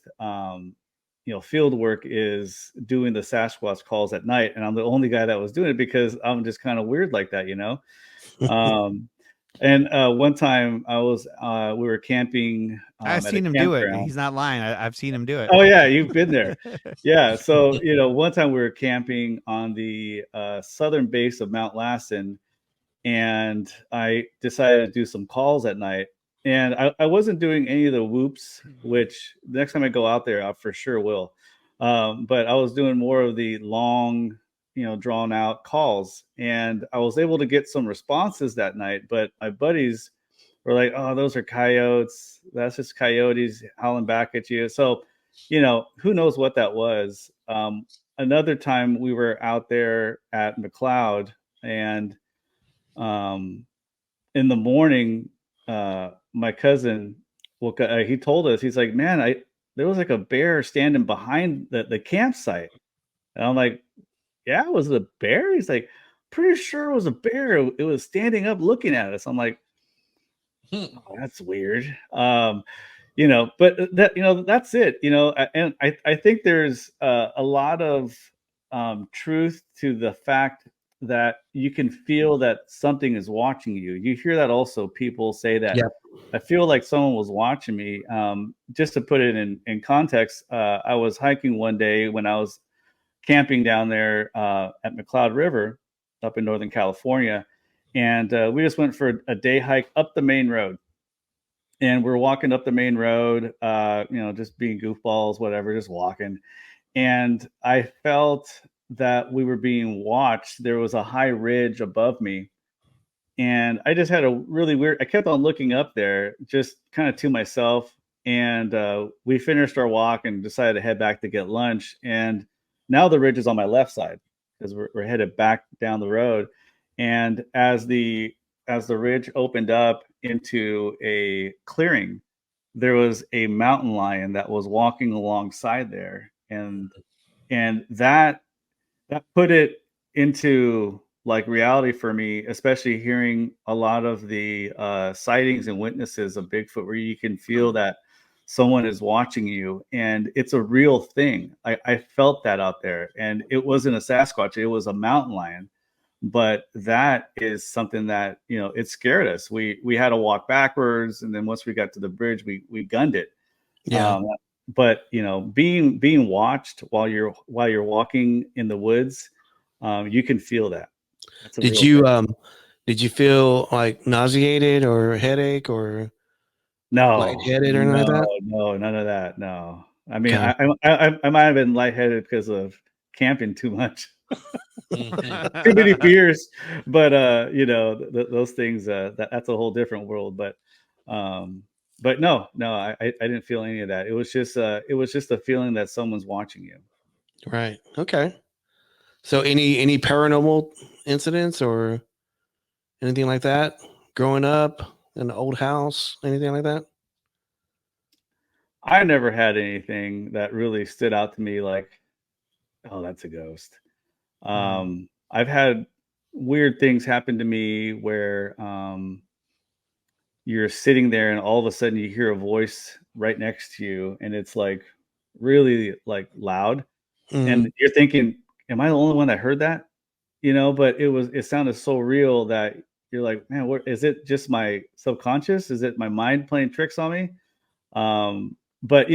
field work is doing the Sasquatch calls at night, and I'm the only guy that was doing it because I'm just kind of weird like that, And one time we were camping. I've seen him do it. He's not lying. I've seen him do it. Oh yeah, you've been there. Yeah. So one time we were camping on the southern base of Mount Lassen, and I decided to do some calls at night. And I wasn't doing any of the whoops, which the next time I go out there, I for sure will. But I was doing more of the long, drawn out calls, and I was able to get some responses that night. But my buddies were like, "Oh, those are coyotes. That's just coyotes howling back at you." So, who knows what that was. Another time we were out there at McLeod, And in the morning, my cousin woke up, he told us, he's like, man, there was like a bear standing behind the campsite. And I'm like, yeah, was it a bear? He's like, pretty sure it was a bear. It was standing up looking at us. I'm like, oh, that's weird. But that's it, and I think there's a lot of truth to the fact that you can feel that something is watching you. You hear that also, people say that. Yeah. I feel like someone was watching me. Just to put it in context, I was hiking one day when I was camping down there at McCloud River up in Northern California. And we just went for a day hike up the main road. And we're walking up the main road, just being goofballs, whatever, just walking. And I felt that we were being watched. There was a high ridge above me. And I just had a really weird, I kept on looking up there, just kind of to myself. And we finished our walk and decided to head back to get lunch. And now the ridge is on my left side because we're headed back down the road. And as the ridge opened up into a clearing, there was a mountain lion that was walking alongside there. And that put it into like reality for me, especially hearing a lot of the sightings and witnesses of Bigfoot, where you can feel that someone is watching you, and it's a real thing. I felt that out there, and it wasn't a Sasquatch; it was a mountain lion. But that is something that it scared us. We had to walk backwards, and then once we got to the bridge, we gunned it. Yeah. But being watched while you're walking in the woods, you can feel that. Did you feel like nauseated or headache or lightheaded or anything like that? No, none of that. No, I mean, Okay. I might have been lightheaded because of camping too much, too many beers. But those things, that's a whole different world. But no, I didn't feel any of that. It was just a feeling that someone's watching you. Right. Okay. So any paranormal incidents or anything like that growing up in an old house, anything like that? I never had anything that really stood out to me like, oh, that's a ghost. I've had weird things happen to me where you're sitting there and all of a sudden you hear a voice right next to you, and it's like really like loud, and you're thinking, am I the only one that heard that? But it sounded so real that you're like, man, what is it? Just my subconscious? Is it my mind playing tricks on me? But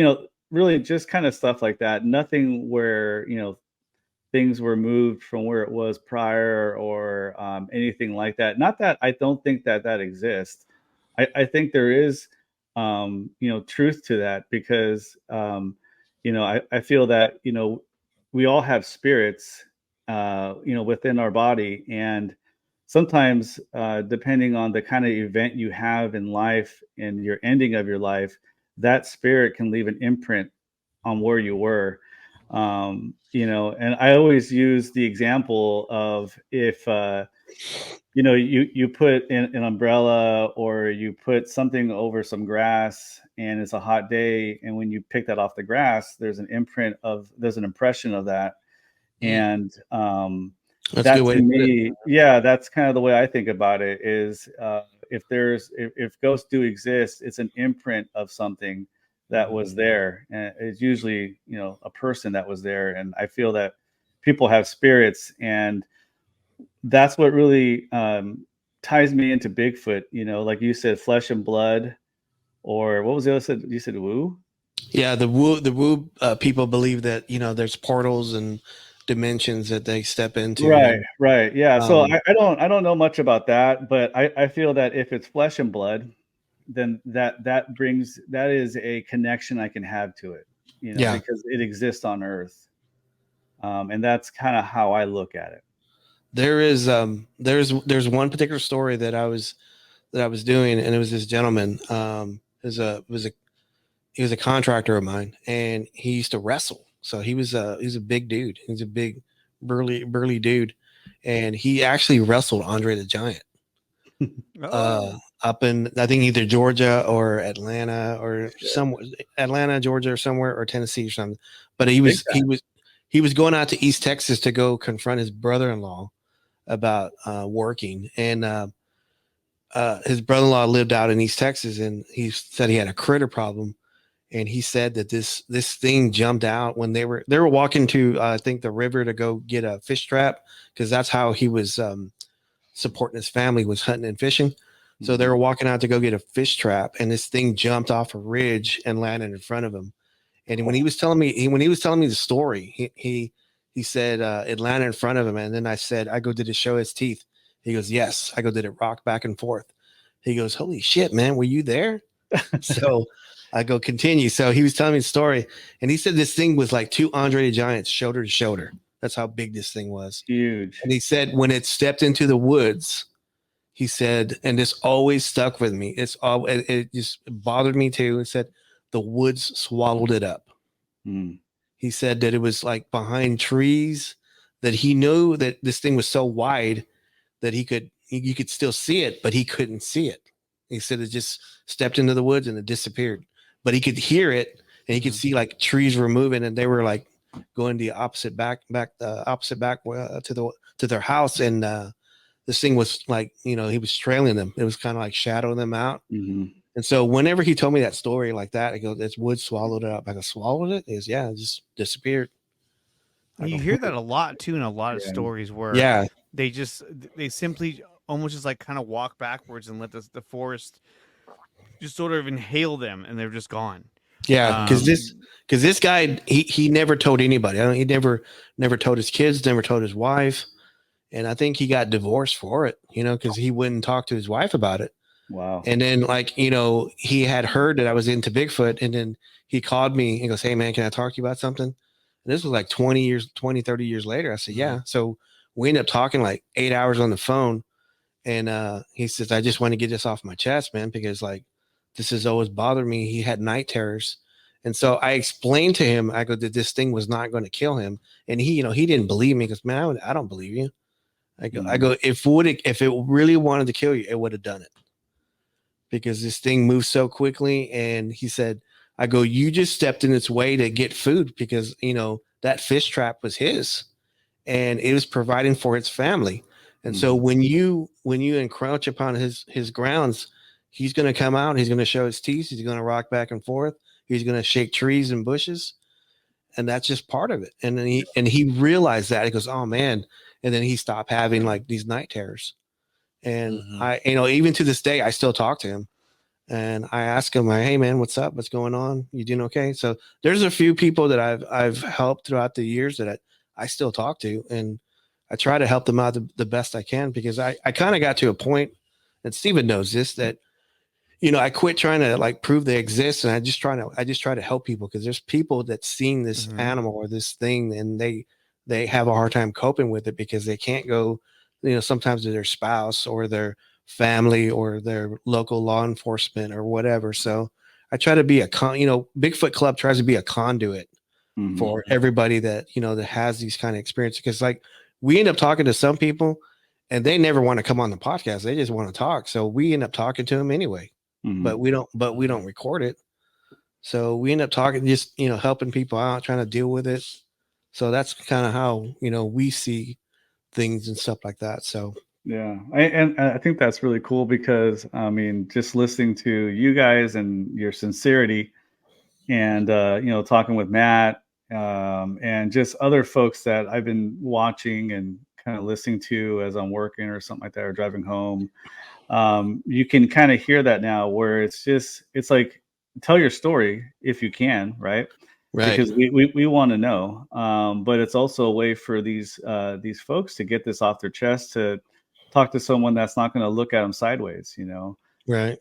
really just kind of stuff like that. Nothing where things were moved from where it was prior or anything like that. Not that I don't think that exists. I think there is truth to that, because I feel that we all have spirits within our body, and sometimes depending on the kind of event you have in life and your ending of your life, that spirit can leave an imprint on where you were. And I always use the example of if you put in an umbrella, or you put something over some grass and it's a hot day, and when you pick that off the grass, there's an impression of that. And That's that a good way to to put me, it. yeah, that's kind of the way I think about it, is if ghosts do exist, it's an imprint of something that was there, and it's usually a person that was there. And I feel that people have spirits, and that's what really ties me into Bigfoot. Like you said, flesh and blood, or what was the other? You said woo. Yeah, the woo people believe that there's portals and dimensions that they step into. Right. Yeah. So I don't know much about that, but I feel that if it's flesh and blood, then that is a connection I can have to it, because it exists on Earth, and that's kind of how I look at it. There's one particular story that I was doing, and it was this gentleman. He was a contractor of mine, and he used to wrestle. So he's a big dude. He's a big burly dude, and he actually wrestled Andre the Giant. Up in, I think, either Georgia or Atlanta or somewhere, Atlanta, Georgia, or somewhere, or Tennessee or something. But he was going out to East Texas to go confront his brother-in-law about working, and his brother-in-law lived out in East Texas, and he said he had a critter problem, and he said that this thing jumped out when they were walking to I think the river to go get a fish trap, because that's how he was supporting his family, was hunting and fishing. So they were walking out to go get a fish trap, and this thing jumped off a ridge and landed in front of him. And when he was telling me the story, he said it landed in front of him. And then I said, I go, did it show his teeth? He goes, yes. I go, did it rock back and forth? He goes, holy shit, man, were you there? So I go, continue. So he was telling me the story, and he said this thing was like 2 Andre the Giants shoulder to shoulder. That's how big this thing was. Huge. And he said when it stepped into the woods, he said, and this always stuck with me. It just bothered me too. He said the woods swallowed it up. He said that it was like behind trees, that he knew that this thing was so wide that you could still see it, but he couldn't see it. He said it just stepped into the woods and it disappeared, but he could hear it, and he could see like trees were moving, and they were like going the opposite back to their house. And this thing was like, he was trailing them. It was kind of like shadowing them out. And so whenever he told me that story like that, I go, this wood swallowed it up. I go, swallowed it? He goes, yeah, it just disappeared. You hear that a lot too in a lot of stories where they simply almost just like kind of walk backwards and let the forest just sort of inhale them, and they're just gone. Yeah, because this guy, he never told anybody. He never told his kids, never told his wife, and I think he got divorced for it. Because he wouldn't talk to his wife about it. Wow. And then he had heard that I was into Bigfoot, and then he called me and goes, hey man, can I talk to you about something? And this was like 30 years later. I said, yeah. So we ended up talking like 8 hours on the phone. And he says, I just want to get this off my chest, man, because like this has always bothered me. He had night terrors. And so I explained to him, I go, that this thing was not going to kill him. And he didn't believe me. He goes, man, I don't believe you. I go, if it really wanted to kill you, it would have done it. Because this thing moves so quickly. And he said, I go, you just stepped in its way to get food, because, that fish trap was his, and it was providing for its family. And so when you encroach upon his grounds, he's going to come out, he's going to show his teeth, he's going to rock back and forth, he's going to shake trees and bushes. And that's just part of it. And then he realized that. He goes, oh man. And then he stopped having like these night terrors. And I, even to this day, I still talk to him, and I ask him, hey man, what's up? What's going on? You doing okay? So there's a few people that I've helped throughout the years that I still talk to, and I try to help them out the best I can, because I kind of got to a point, and Steven knows this, that, I quit trying to like prove they exist. And I just try to help people, because there's people that seen this animal or this thing, and they have a hard time coping with it, because they can't go, sometimes to their spouse or their family or their local law enforcement or whatever. So I try to be Bigfoot Club tries to be a conduit for everybody that, that has these kind of experiences. Because like we end up talking to some people, and they never want to come on the podcast. They just want to talk. So we end up talking to them anyway, but we don't record it. So we end up talking, just, helping people out, trying to deal with it. So that's kind of how, we see things and stuff like that. So yeah, and I think that's really cool, because I mean, just listening to you guys and your sincerity, and talking with Matt, and just other folks that I've been watching and kind of listening to as I'm working or something like that, or driving home, you can kind of hear that now, where it's like, tell your story if you can, right? Because we want to know, but it's also a way for these folks to get this off their chest, to talk to someone that's not going to look at them sideways, right.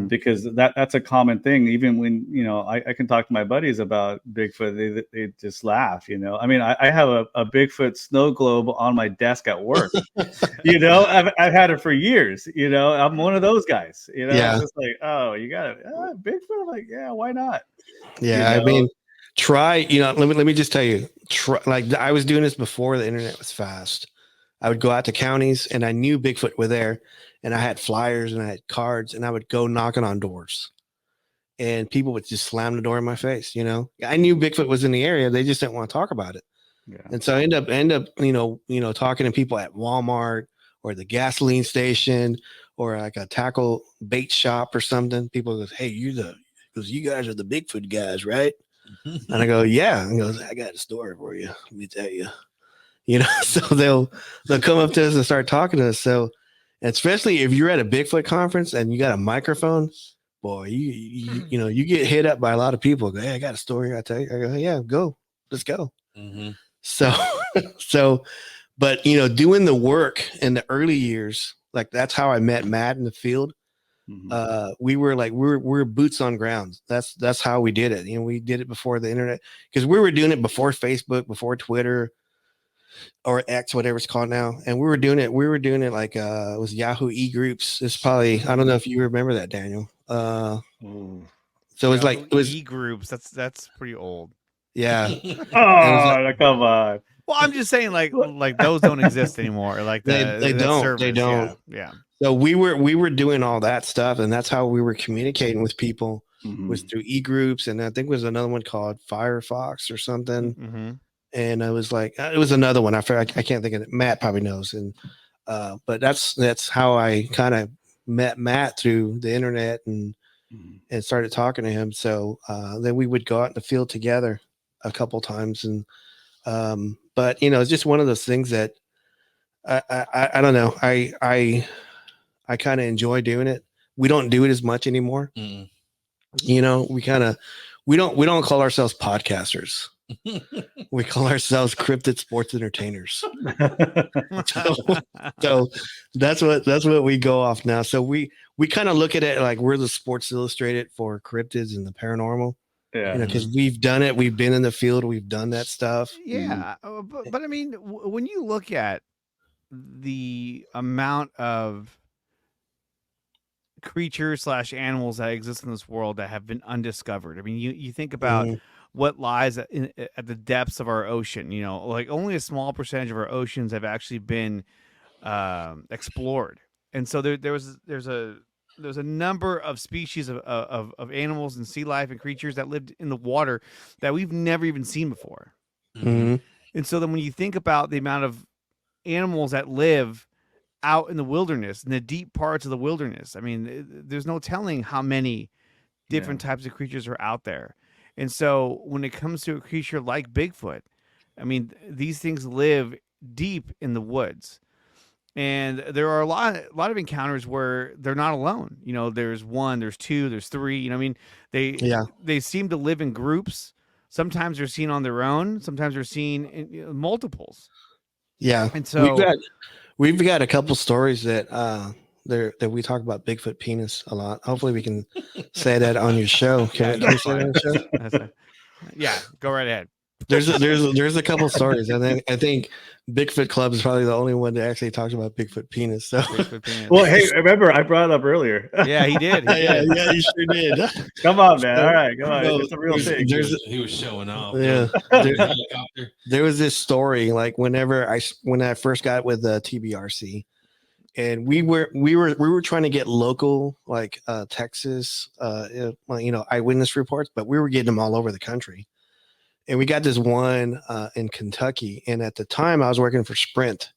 Because that's a common thing. Even when I can talk to my buddies about Bigfoot, they just laugh. I mean, I have a Bigfoot snow globe on my desk at work. I've had it for years. I'm one of those guys. It's just like, oh, you got it, Bigfoot. I'm like, yeah, why not? Yeah, I mean, try. Let me just tell you. Like I was doing this before the internet was fast. I would go out to counties, and I knew Bigfoot were there, and I had flyers and I had cards, and I would go knocking on doors, and people would just slam the door in my face. You know, I knew Bigfoot was in the area. They just didn't want to talk about it. Yeah. And so I end up, talking to people at Walmart or the gasoline station or like a tackle bait shop or something. People go, "Hey, you guys are the Bigfoot guys, right?" And I go, "Yeah." And goes, "I got a story for you. Let me tell you." You know, so they'll come up to us and start talking to us. So, especially if you're at a Bigfoot conference and you got a microphone, boy, you get hit up by a lot of people. Go, "Hey, I got a story. I tell you." I go, "Yeah, go, let's go." Mm-hmm. So, but doing the work in the early years, like that's how I met Matt in the field. Mhm. We were boots on ground. That's how we did it. We did it before the internet, because we were doing it before Facebook, before Twitter or X, whatever it's called now. And we were doing it like it was Yahoo e-groups. It's probably, I don't know if you remember that, Daniel. Ooh. So it was e-groups. That's pretty old. yeah. Oh, come on. Well, I'm just saying, like those don't exist anymore. Like They that don't. service. They don't. Yeah. So we were doing all that stuff, and that's how we were communicating with people, was through e-groups, and I think there was another one called Firefox or something. Mm-hmm. And I was like, it was another one. I can't think of it. Matt probably knows. And but that's how I kind of met Matt, through the internet, and started talking to him. So then we would go out in the field together a couple times, and but it's just one of those things that I don't know. I kind of enjoy doing it. We don't do it as much anymore. Mm-mm. We don't call ourselves podcasters. We call ourselves cryptid sports entertainers. So that's what we go off now. So we kind of look at it like we're the Sports Illustrated for cryptids and the paranormal. Yeah. Because we've done it. We've been in the field. We've done that stuff. Yeah, but I mean, when you look at the amount of creatures / animals that exist in this world that have been undiscovered, I mean, you think about what lies at the depths of our ocean. Like only a small percentage of our oceans have actually been explored, and so there's a number of species of animals and sea life and creatures that lived in the water that we've never even seen before. Mm-hmm. And so then when you think about the amount of animals that live out in the wilderness, in the deep parts of the wilderness, I mean, there's no telling how many different types of creatures are out there. And so when it comes to a creature like Bigfoot, I mean, these things live deep in the woods. And there are a lot of encounters where they're not alone. There's one, there's two, there's three. I mean, they seem to live in groups. Sometimes they're seen on their own. Sometimes they're seen in multiples. Yeah, and so we've got a couple stories that that we talk about Bigfoot penis a lot. Hopefully, we can say that on your show. Can you say that on the show? Yeah, go right ahead. There's a couple stories, and then I think Bigfoot Club is probably the only one that actually talks about Bigfoot penis. So, Bigfoot penis. Well, hey, remember I brought it up earlier. Yeah, he did. Yeah, you sure did. Come on, man. All right, come on. No, It's a real thing. He was showing off. Yeah. Helicopter. There was this story, like when I first got with TBRC, and we were trying to get local, like Texas, eyewitness reports, but we were getting them all over the country. And we got this one in Kentucky. And at the time I was working for Sprint.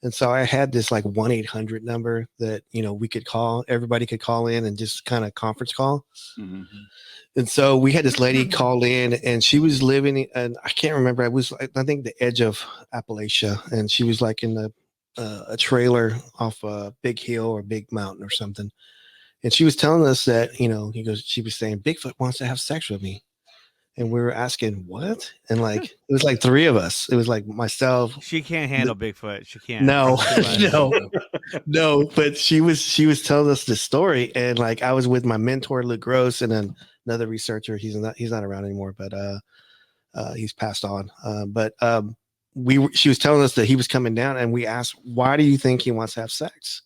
And so I had this like 1-800 number that, we could call, everybody could call in and just kind of conference call. Mm-hmm. And so we had this lady call in, and she was living, and I can't remember, I think the edge of Appalachia. And she was like in a trailer off a big hill or big mountain or something. And she was telling us that, she was saying, Bigfoot wants to have sex with me. And we were asking what? And like, it was like three of us. It was like myself. She can't handle Bigfoot. She can't. No. But she was telling us this story. And like, I was with my mentor, Luke Gross, and then another researcher. He's not around anymore, but he's passed on. She was telling us that he was coming down, and we asked, why do you think he wants to have sex?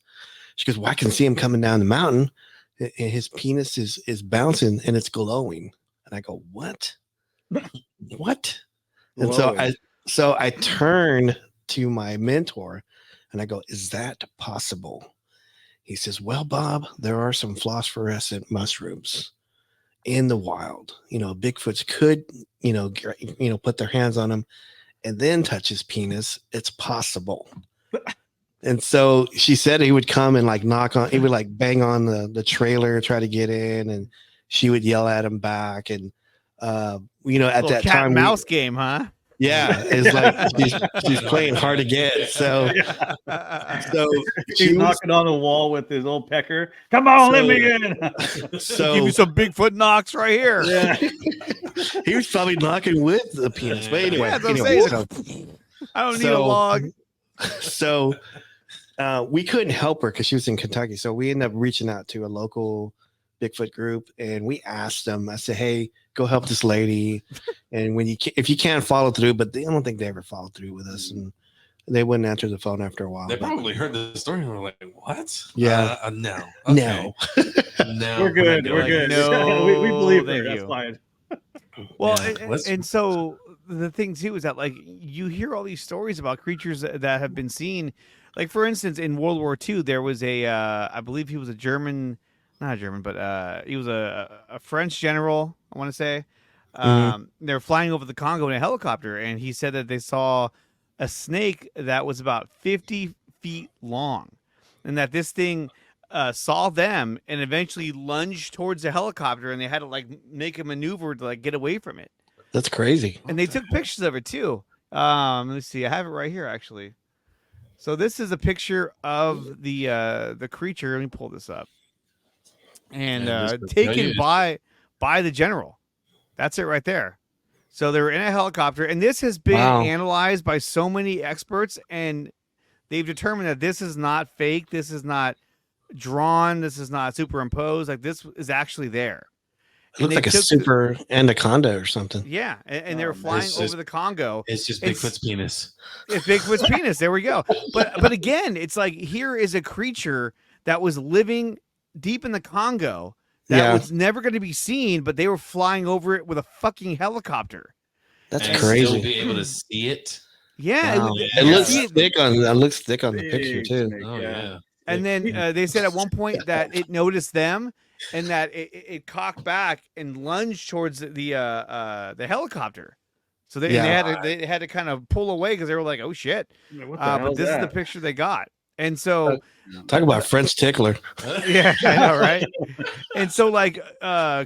She goes, well, I can see him coming down the mountain, and his penis is bouncing and it's glowing. And I go, what? And so I turned to my mentor. And I go, is that possible? He says, well, Bob, there are some phosphorescent mushrooms in the wild. Bigfoots could, put their hands on him and then touch his penis. It's possible. And so she said he would come and like he would like bang on the trailer, try to get in, and she would yell at him back. And, at that cat time, and mouse game, huh? yeah, it's like she's playing hard to get. So he's knocking on the wall with his old pecker. Come on, let me in. So give you some Bigfoot knocks right here. Yeah. He was probably knocking with the penis. But anyway, I don't need a log. So we couldn't help her because she was in Kentucky. So we ended up reaching out to a local Bigfoot group, and we asked them. I said, "Hey, go help this lady." And if you can't follow through, but I don't think they ever followed through with us, and they wouldn't answer the phone after a while. They probably heard the story and were like, "What? Yeah, no, no, we're good. We're good. No, we believe her. thank That's you. fine." Well, and so the thing too is that like you hear all these stories about creatures that have been seen. Like for instance, in World War II, there was I believe he was a German, not a German, but he was a French general, I want to say. They were flying over the Congo in a helicopter, and he said that they saw a snake that was about 50 feet long, and that this thing saw them and eventually lunged towards the helicopter, and they had to like make a maneuver to like get away from it. That's crazy. And they took pictures of it too. Let's see, I have it right here actually. So this is a picture of the creature. Let me pull this up. And taken by the general. That's it right there. So they were in a helicopter, and this has been analyzed by so many experts, and they've determined that this is not fake. This is not drawn. This is not superimposed. Like this is actually there. It looks like a super anaconda or something. Yeah, and they were flying over the Congo. It's just Bigfoot's penis. It's Bigfoot's penis. There we go. But again, it's like here is a creature that was living deep in the Congo that was never going to be seen, but they were flying over it with a fucking helicopter. That's and crazy. Still be able to see it. Yeah, wow. It looks thick on the picture too. Oh yeah. And then they said at one point that it noticed them, and that it cocked back and lunged towards the helicopter. So they had to kind of pull away because they were like, "Oh shit!" But this is the picture they got. And so talk about French tickler. Yeah, I know, right? And so like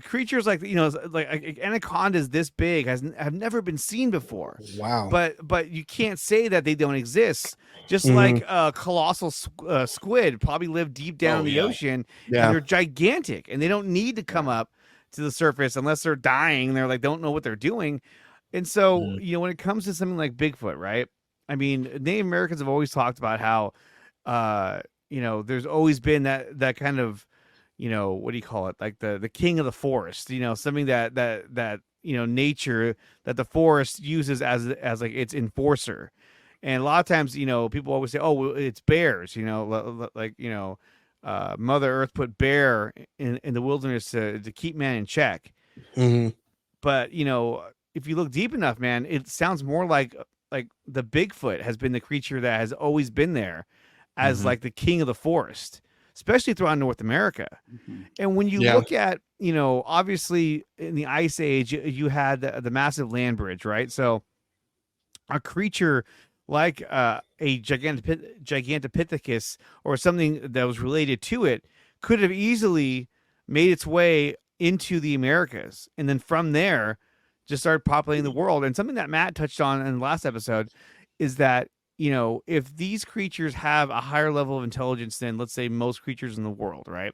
creatures like like anacondas this big have never been seen before. Wow. But you can't say that they don't exist. Just like colossal squid probably live deep down in the ocean. Yeah. And they're gigantic, and they don't need to come up to the surface unless they're dying. They're like don't know what they're doing. And so when it comes to something like Bigfoot, right? I mean, Native Americans have always talked about how there's always been that kind of, what do you call it? Like the king of the forest, something that nature, that the forest uses as like its enforcer. And a lot of times, people always say, oh, well, it's bears, like, Mother Earth put bear in the wilderness to keep man in check. Mm-hmm. But, if you look deep enough, man, it sounds more like the Bigfoot has been the creature that has always been there as like the king of the forest, especially throughout North America. And when you look at, obviously in the Ice Age, you had the massive land bridge, right? So a creature like a Gigantopithecus or something that was related to it could have easily made its way into the Americas. And then from there, just started populating the world. And something that Matt touched on in the last episode is that, if these creatures have a higher level of intelligence than, let's say, most creatures in the world, right?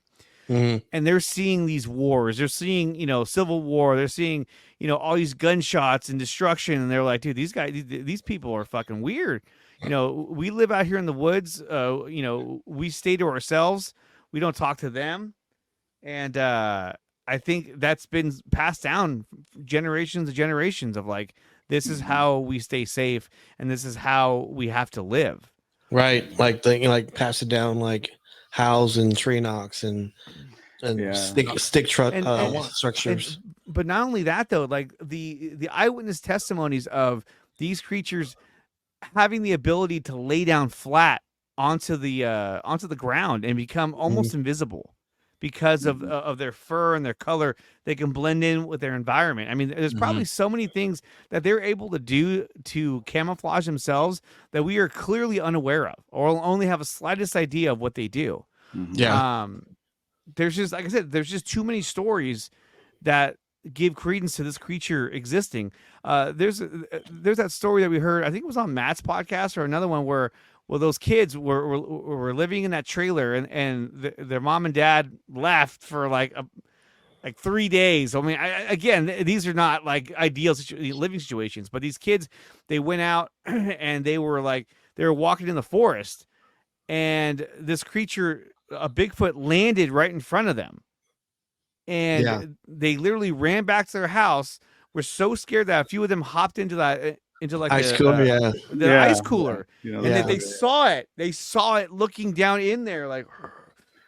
And they're seeing these wars, they're seeing, civil war, they're seeing, all these gunshots and destruction. And they're like, dude, these people are fucking weird. We live out here in the woods. We stay to ourselves. We don't talk to them. And, I think that's been passed down generations and generations of like, this is how we stay safe, and this is how we have to live. Right, like pass it down like howls and tree knocks and stick truck structures. But not only that though, like the eyewitness testimonies of these creatures having the ability to lay down flat onto the ground and become almost invisible because of their fur and their color. They can blend in with their environment. I mean, there's probably so many things that they're able to do to camouflage themselves that we are clearly unaware of, or only have a slightest idea of what they do. Yeah. There's just, like I said, there's just too many stories that give credence to this creature existing. There's that story that we heard, I think it was on Matt's podcast or another one, where those kids were living in that trailer, and their mom and dad left for like 3 days. I mean, again, these are not like ideal living situations, but these kids, they went out and they were walking in the forest, and this creature, a Bigfoot, landed right in front of them, and they literally ran back to their house. Were so scared that a few of them hopped into like Ice cooler, the ice cooler, You know, and they saw it. They saw it looking down in there, like,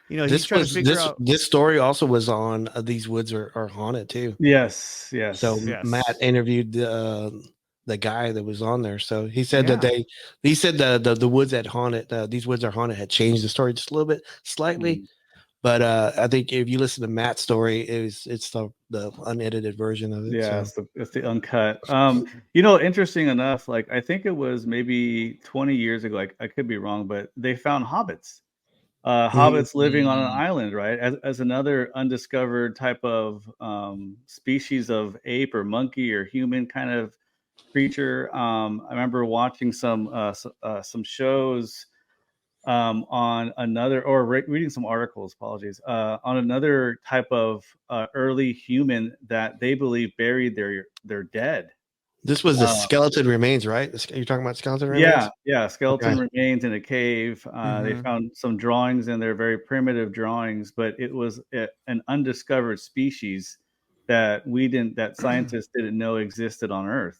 he's trying to figure out. This story also was on These Woods Are Haunted too. Yes. So Yes. Matt interviewed the guy that was on there. So he said Yeah. that he said the woods that haunted, These Woods Are Haunted, had changed the story just a little bit, slightly. But I think if you listen to Matt's story, it's the unedited version of it. Yeah, So. it's the uncut. Interesting enough, like I think it was maybe 20 years ago. I could be wrong, but they found hobbits. Hobbits living on an island, right? As another undiscovered type of species of ape or monkey or human kind of creature. I remember watching some shows on another, or reading some articles, apologies, on another type of early human that they believe buried their dead. This was the skeleton remains, right? You're talking about skeleton remains? Yeah, skeleton remains in a cave. They found some drawings in there, very primitive drawings, but it was an undiscovered species that scientists didn't know existed on Earth.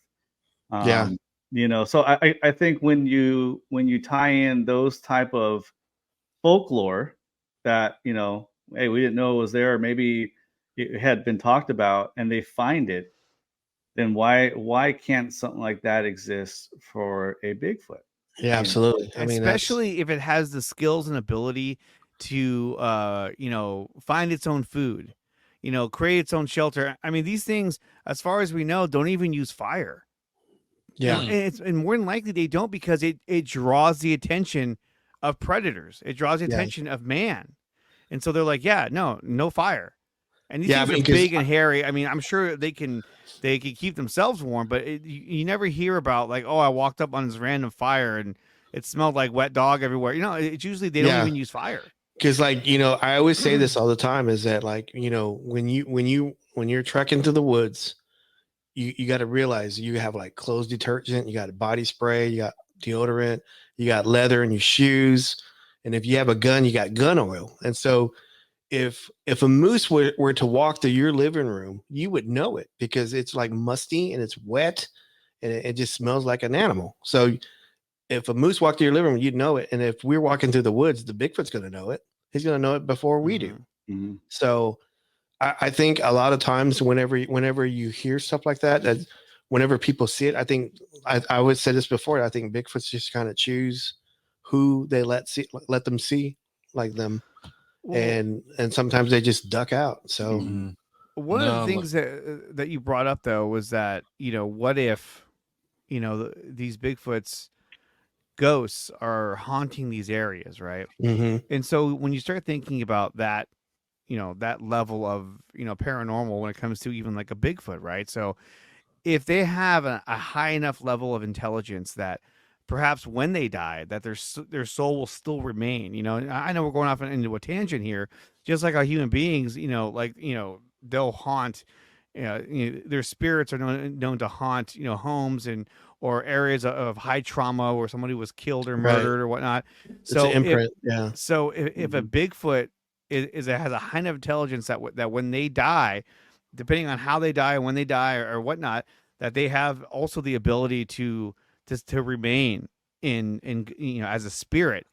So I think when you tie in those type of folklore that, hey, we didn't know it was there, or maybe it had been talked about, and they find it, then why can't something like that exist for a Bigfoot? Yeah, absolutely. I mean, especially if it has the skills and ability to find its own food, create its own shelter. I mean, these things, as far as we know, don't even use fire. Yeah. And more than likely they don't, because it draws the attention of predators. It draws the attention of man. And so they're like, no fire. And these things are big and hairy. I mean, I'm sure they can keep themselves warm, but you never hear about like, oh, I walked up on this random fire and it smelled like wet dog everywhere. It's usually they don't even use fire. Because I always say this all the time, is that when you're trekking to the woods, you got to realize you have like clothes detergent, you got body spray, you got deodorant, you got leather in your shoes, and if you have a gun, you got gun oil. And so if a moose were to walk through your living room, you would know it, because it's like musty and it's wet and it just smells like an animal. So if a moose walked through your living room, you'd know it. And if we're walking through the woods, the Bigfoot's going to know it. He's going to know it before we do. Mm-hmm. So I think a lot of times whenever you hear stuff like that, whenever people see it, I think I always said this before, I think Bigfoots just kind of choose who they let them see like them. And sometimes they just duck out. So one of the things that you brought up though was that, what if, these Bigfoots ghosts are haunting these areas, right? And so when you start thinking about that, that level of, paranormal when it comes to even like a Bigfoot, right? So if they have a high enough level of intelligence that perhaps when they die, that their soul will still remain. I know we're going off into a tangent here, just like how human beings, they'll haunt. Their spirits are known to haunt, homes or areas of high trauma where somebody was killed or murdered or whatnot. So it's an imprint, So if a Bigfoot has a high enough intelligence that when they die, depending on how they die and when they die or whatnot, that they have also the ability to remain in as a spirit.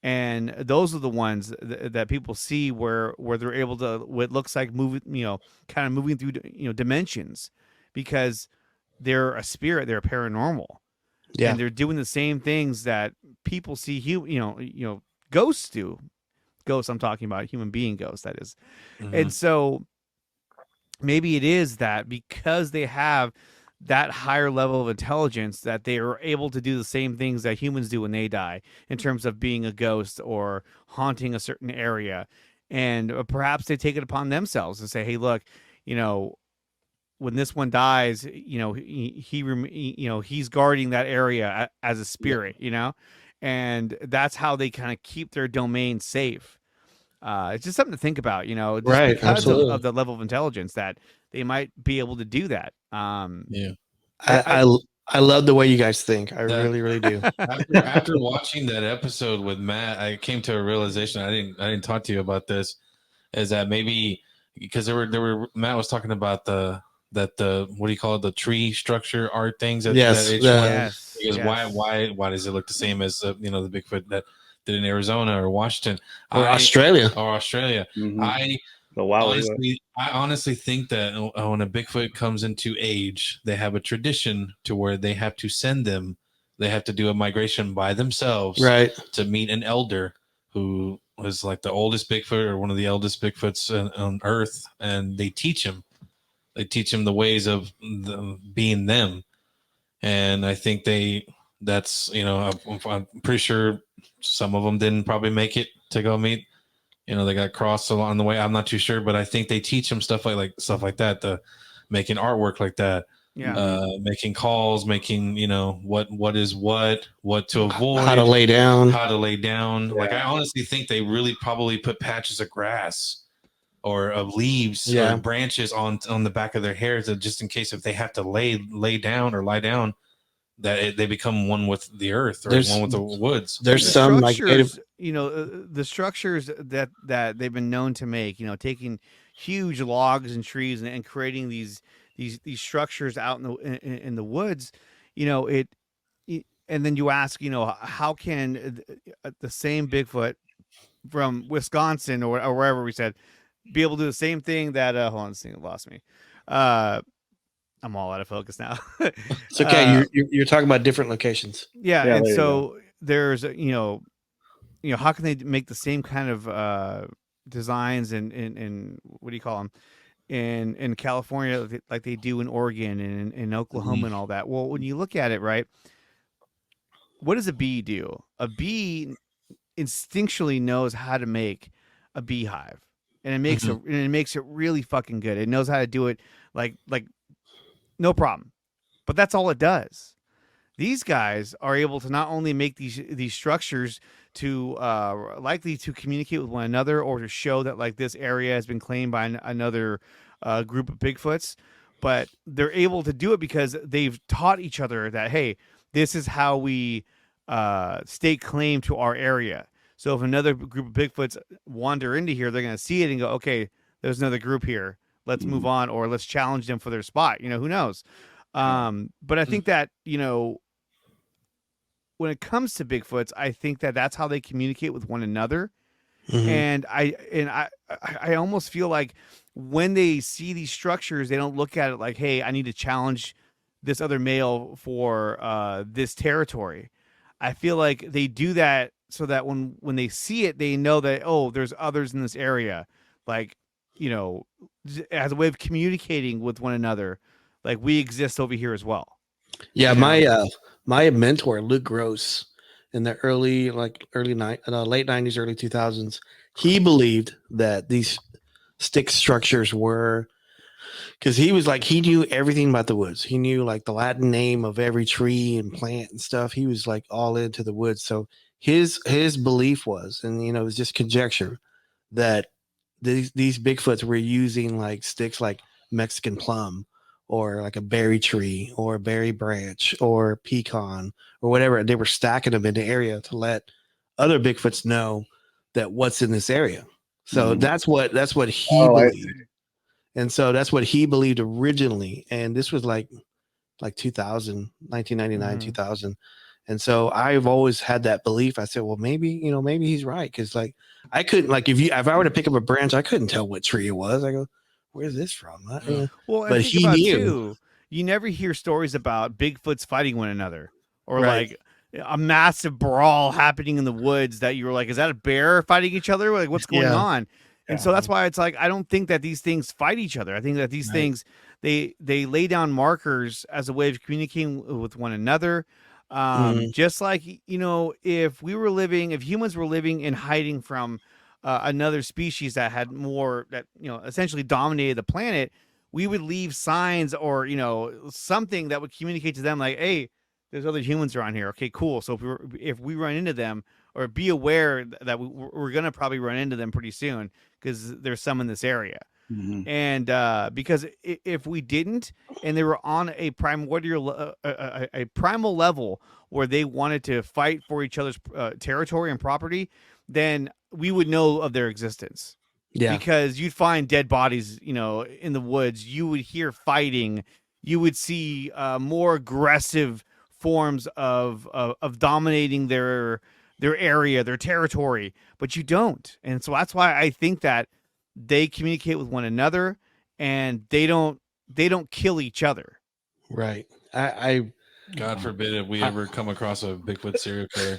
And those are the ones that people see where they're able to, what looks like kind of moving through dimensions, because they're a spirit, they're paranormal. Yeah. And they're doing the same things that people see, ghosts do. Ghosts, I'm talking about human being ghosts, that is. And so maybe it is that because they have that higher level of intelligence that they are able to do the same things that humans do when they die in terms of being a ghost or haunting a certain area. And perhaps they take it upon themselves and say, hey, look, when this one dies, he's guarding that area as a spirit, and that's how they kind of keep their domain safe. It's just something to think about, just Right, because of the level of intelligence that they might be able to do that. Yeah. I love the way you guys think. I really, really do. After watching that episode with Matt, I came to a realization. I didn't talk to you about this. Is that maybe because there were Matt was talking about the what do you call it, the tree structure art things that, Yes, that each yes, because yes. why does it look the same as the Bigfoot that did in Arizona or Washington or Australia? Mhm. I The Wally. I honestly think that when a Bigfoot comes into age, they have a tradition to where they have to they have to do a migration by themselves, Right. to meet an elder who was like the oldest Bigfoot or one of the eldest Bigfoots on Earth, and they teach him the ways of being them. And I think that's I'm pretty sure some of them didn't probably make it to go meet. They got crossed along the way. I'm not too sure, but I think they teach them stuff like that, the making artwork like that, making calls, making what is what to avoid, how to lay down. Yeah. Like I honestly think they really probably put patches of grass or of leaves or branches on the back of their hair, just in case if they have to lay down or lie down, that they become one with the earth or one with the woods. There's the some like structures, the structures that they've been known to make, taking huge logs and trees and creating these structures out in the woods, and then you ask, how can the same Bigfoot from Wisconsin or wherever we said be able to do the same thing that hold on, this thing lost me. I'm all out of focus now. It's okay. You're talking about different locations. Yeah, Yeah, and there you so there's how can they make the same kind of designs in what do you call them in California like they do in Oregon and in Oklahoma and all that? Well, when you look at it, right, what does a bee do? A bee instinctually knows how to make a beehive, and it makes it really fucking good. It knows how to do it like no problem. But that's all it does. These guys are able to not only make these structures to likely to communicate with one another or to show that like this area has been claimed by another group of Bigfoots, but they're able to do it because they've taught each other that, hey, this is how we stake claim to our area. So if another group of Bigfoots wander into here, they're going to see it and go, okay, there's another group here. Let's move on, or let's challenge them for their spot. Who knows? But I think that, when it comes to Bigfoots, I think that that's how they communicate with one another. And I almost feel like when they see these structures, they don't look at it like, hey, I need to challenge this other male for this territory. I feel like they do that so that when they see it, they know that, oh, there's others in this area, like, as a way of communicating with one another, like we exist over here as well. Yeah, my mentor Luke Gross in the late 90s, early 2000s, he believed that these stick structures were, because he was like, he knew everything about the woods. He knew like the Latin name of every tree and plant and stuff. He was like all into the woods. So his belief was, and it was just conjecture, that these Bigfoots were using like sticks like Mexican plum or like a berry tree or a berry branch or pecan or whatever. And they were stacking them in the area to let other Bigfoots know that what's in this area. So that's what he believed. And so that's what he believed originally. And this was like 2000, 1999, 2000. And so I've always had that belief. I said, well, maybe he's right. Cause like, I couldn't, like, if I were to pick up a branch, I couldn't tell what tree it was. I go, where's this from? Well, but he knew. Too, you never hear stories about Bigfoots fighting one another. or Right. like a massive brawl happening in the woods that you were like, is that a bear fighting each other? Like, what's going Yeah. on? And Yeah. so that's why it's like I don't think that these things fight each other. I think that these Right. things they lay down markers as a way of communicating with one another. Just like if humans were living and hiding from another species that had more that essentially dominated the planet, we would leave signs or something that would communicate to them like, hey, there's other humans around here. Okay, cool. So if we run into them, or be aware that we're gonna probably run into them pretty soon because there's some in this area. Mhm. And because if we didn't, and they were on a primordial, a primal level where they wanted to fight for each other's territory and property, then we would know of their existence. Yeah. Because you'd find dead bodies, in the woods. You would hear fighting. You would see more aggressive forms of dominating their area, their territory. But you don't, and so that's why I think that they communicate with one another, and they don't kill each other. Right. I God forbid if we ever come across a Bigfoot serial killer.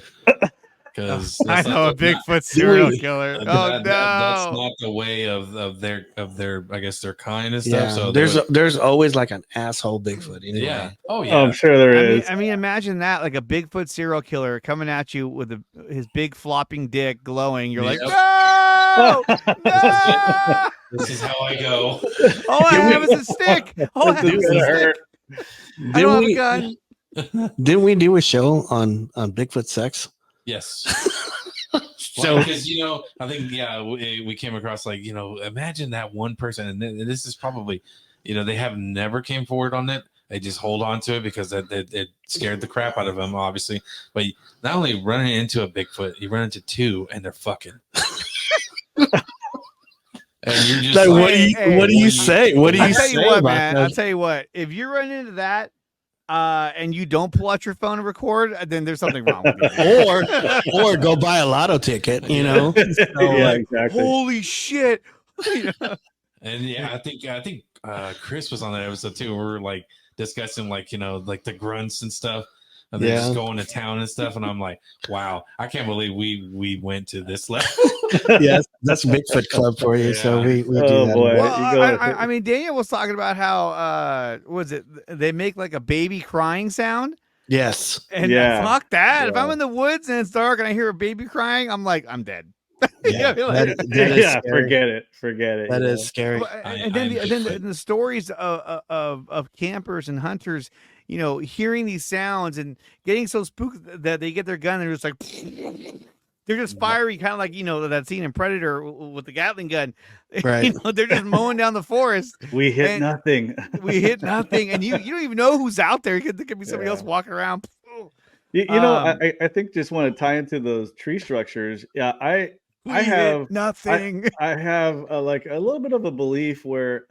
Because I know a Bigfoot serial killer. Oh no, that's not the way of their I guess their kind and stuff. yeah. So There's always like an asshole Bigfoot. Anyway. yeah. Oh Oh, I'm yeah. sure there is. I mean, imagine that, like a Bigfoot serial killer coming at you with his big flopping dick glowing. You're like, Yep. no, no. This is how I go. All I have is a stick. All I have This is is a gonna stick. hurt. I don't have a gun. Didn't we do a show on Bigfoot sex? Yes. So because I think we came across like imagine that one person, and this is probably they have never came forward on it. They just hold on to it because it scared the crap out of them, obviously. But not only running into a Bigfoot, you run into two, and they're fucking. And you're just like, like, what do you say? What do you I'll tell say you what, about man. that? I'll tell you what. If you run into that, and you don't pull out your phone and record, then there's something wrong with you. or go buy a lotto ticket, So, Yeah, exactly. Holy shit! And I think Chris was on that episode too. We were like discussing like the grunts and stuff, and they're just going to town and stuff. And I'm like, wow, I can't believe we went to this level. yes, that's Bigfoot Club for you. Yeah. So we do Oh, that. boy. Well, I mean, Daniel was talking about how was it? They make like a baby crying sound. Yes. And Yeah. fuck that. If Yeah. I'm in the woods and it's dark and I hear a baby crying, I'm like, I'm dead. Yeah. Like- That is Yeah, scary. forget it. That you is know? scary. Well, and then the stories of campers and hunters, hearing these sounds and getting so spooked that they get their gun and they're just like, they're just fiery, kind of like that scene in Predator with the Gatling gun. Right. They're just mowing down the forest. We hit And- nothing. We hit nothing, and you don't even know who's out there. There could be somebody Yeah. else walking around. I think just want to tie into those tree structures. Yeah, I We have hit nothing. I have like a little bit of a belief where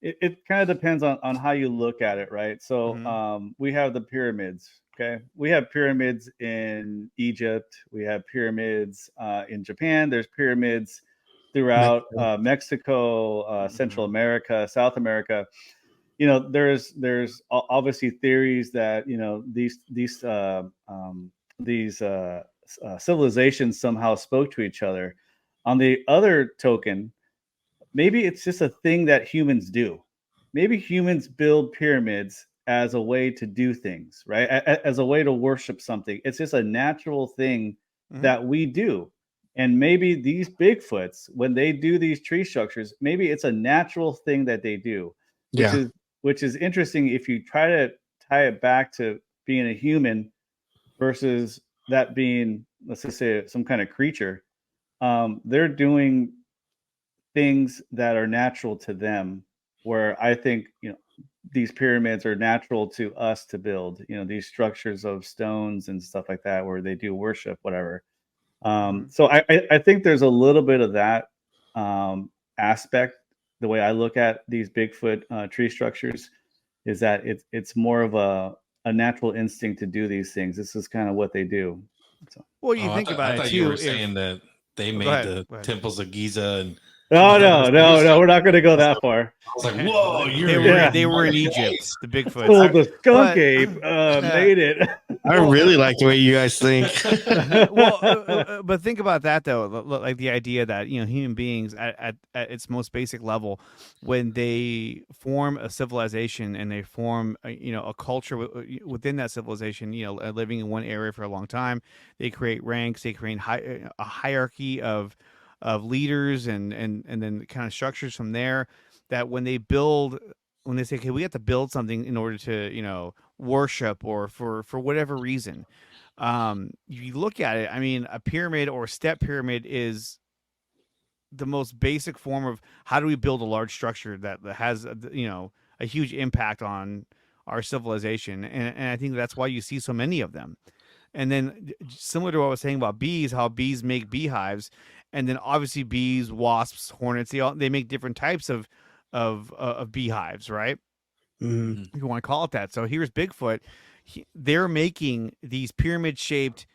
it kind of depends on how you look at it, right? So Mhm. we have the pyramids. Okay, we have pyramids in Egypt. We have pyramids in Japan. There's pyramids throughout Mexico, Central America, South America. There's obviously theories that these civilizations somehow spoke to each other. On the other token, maybe it's just a thing that humans do. Maybe humans build pyramids as a way to do things, right? As a way to worship something. It's just a natural thing Mhm. that we do. And maybe these Bigfoots, when they do these tree structures, maybe it's a natural thing that they do, which is interesting if you try to tie it back to being a human versus that being, let's just say, some kind of creature. They're doing things that are natural to them, where I think these pyramids are natural to us to build. These structures of stones and stuff like that, where they do worship, whatever. So I think there's a little bit of that aspect. The way I look at these Bigfoot tree structures is that it's more of a natural instinct to do these things. This is kind of what they do. So. Well, you think about I it thought too. you were saying that they made ahead, the go ahead. temples of Giza Oh no, we're not going to go that far. I was like, whoa, They were in Egypt, the Bigfoots. Well, the skunk But- ape made it. I really like the way you guys think. But think about that though, like the idea that human beings at its most basic level, when they form a civilization and they form a culture within that civilization, living in one area for a long time, they create ranks, they create a hierarchy of leaders and then kind of structures from there. That when they say, okay, we have to build something in order to worship or for whatever reason. You look at it, I mean, a pyramid or a step pyramid is the most basic form of how do we build a large structure that has a huge impact on our civilization, and I think that's why you see so many of them. And then similar to what I was saying about bees, how bees make beehives, and then obviously bees, wasps, hornets, they make different types of beehives, right? Mhm. If you want to call it that. So here's Bigfoot. They're making these pyramid-shaped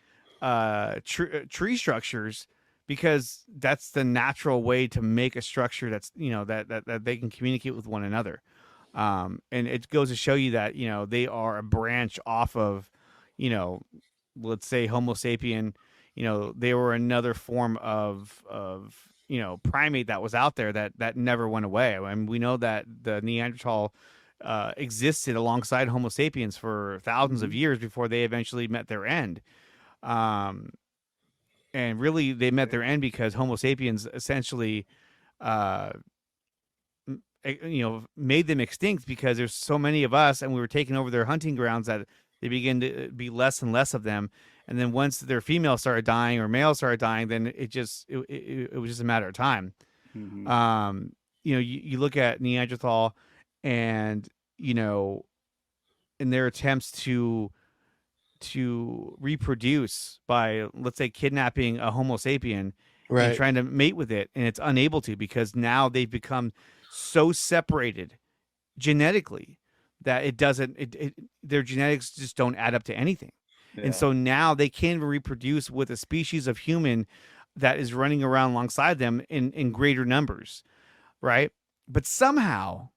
tree structures because that's the natural way to make a structure that's that they can communicate with one another. And it goes to show you that they are a branch off of let's say Homo sapien. They were another form of primate that was out there that never went away. I mean, we know that the Neanderthal existed alongside Homo sapiens for thousands of years before they eventually met their end. And really, they met their end because Homo sapiens essentially, made them extinct because there's so many of us, and we were taking over their hunting grounds that they began to be less and less of them. And then once their females started dying or males started dying, then it was just a matter of time. Mhm. You look at Neanderthal and in their attempts to reproduce by, let's say, kidnapping a Homo sapien and Right. trying to mate with it, and it's unable to because now they've become so separated genetically that their genetics just don't add up to anything. Yeah. And so now they can't reproduce with a species of human that is running around alongside them in greater numbers, right? But somehow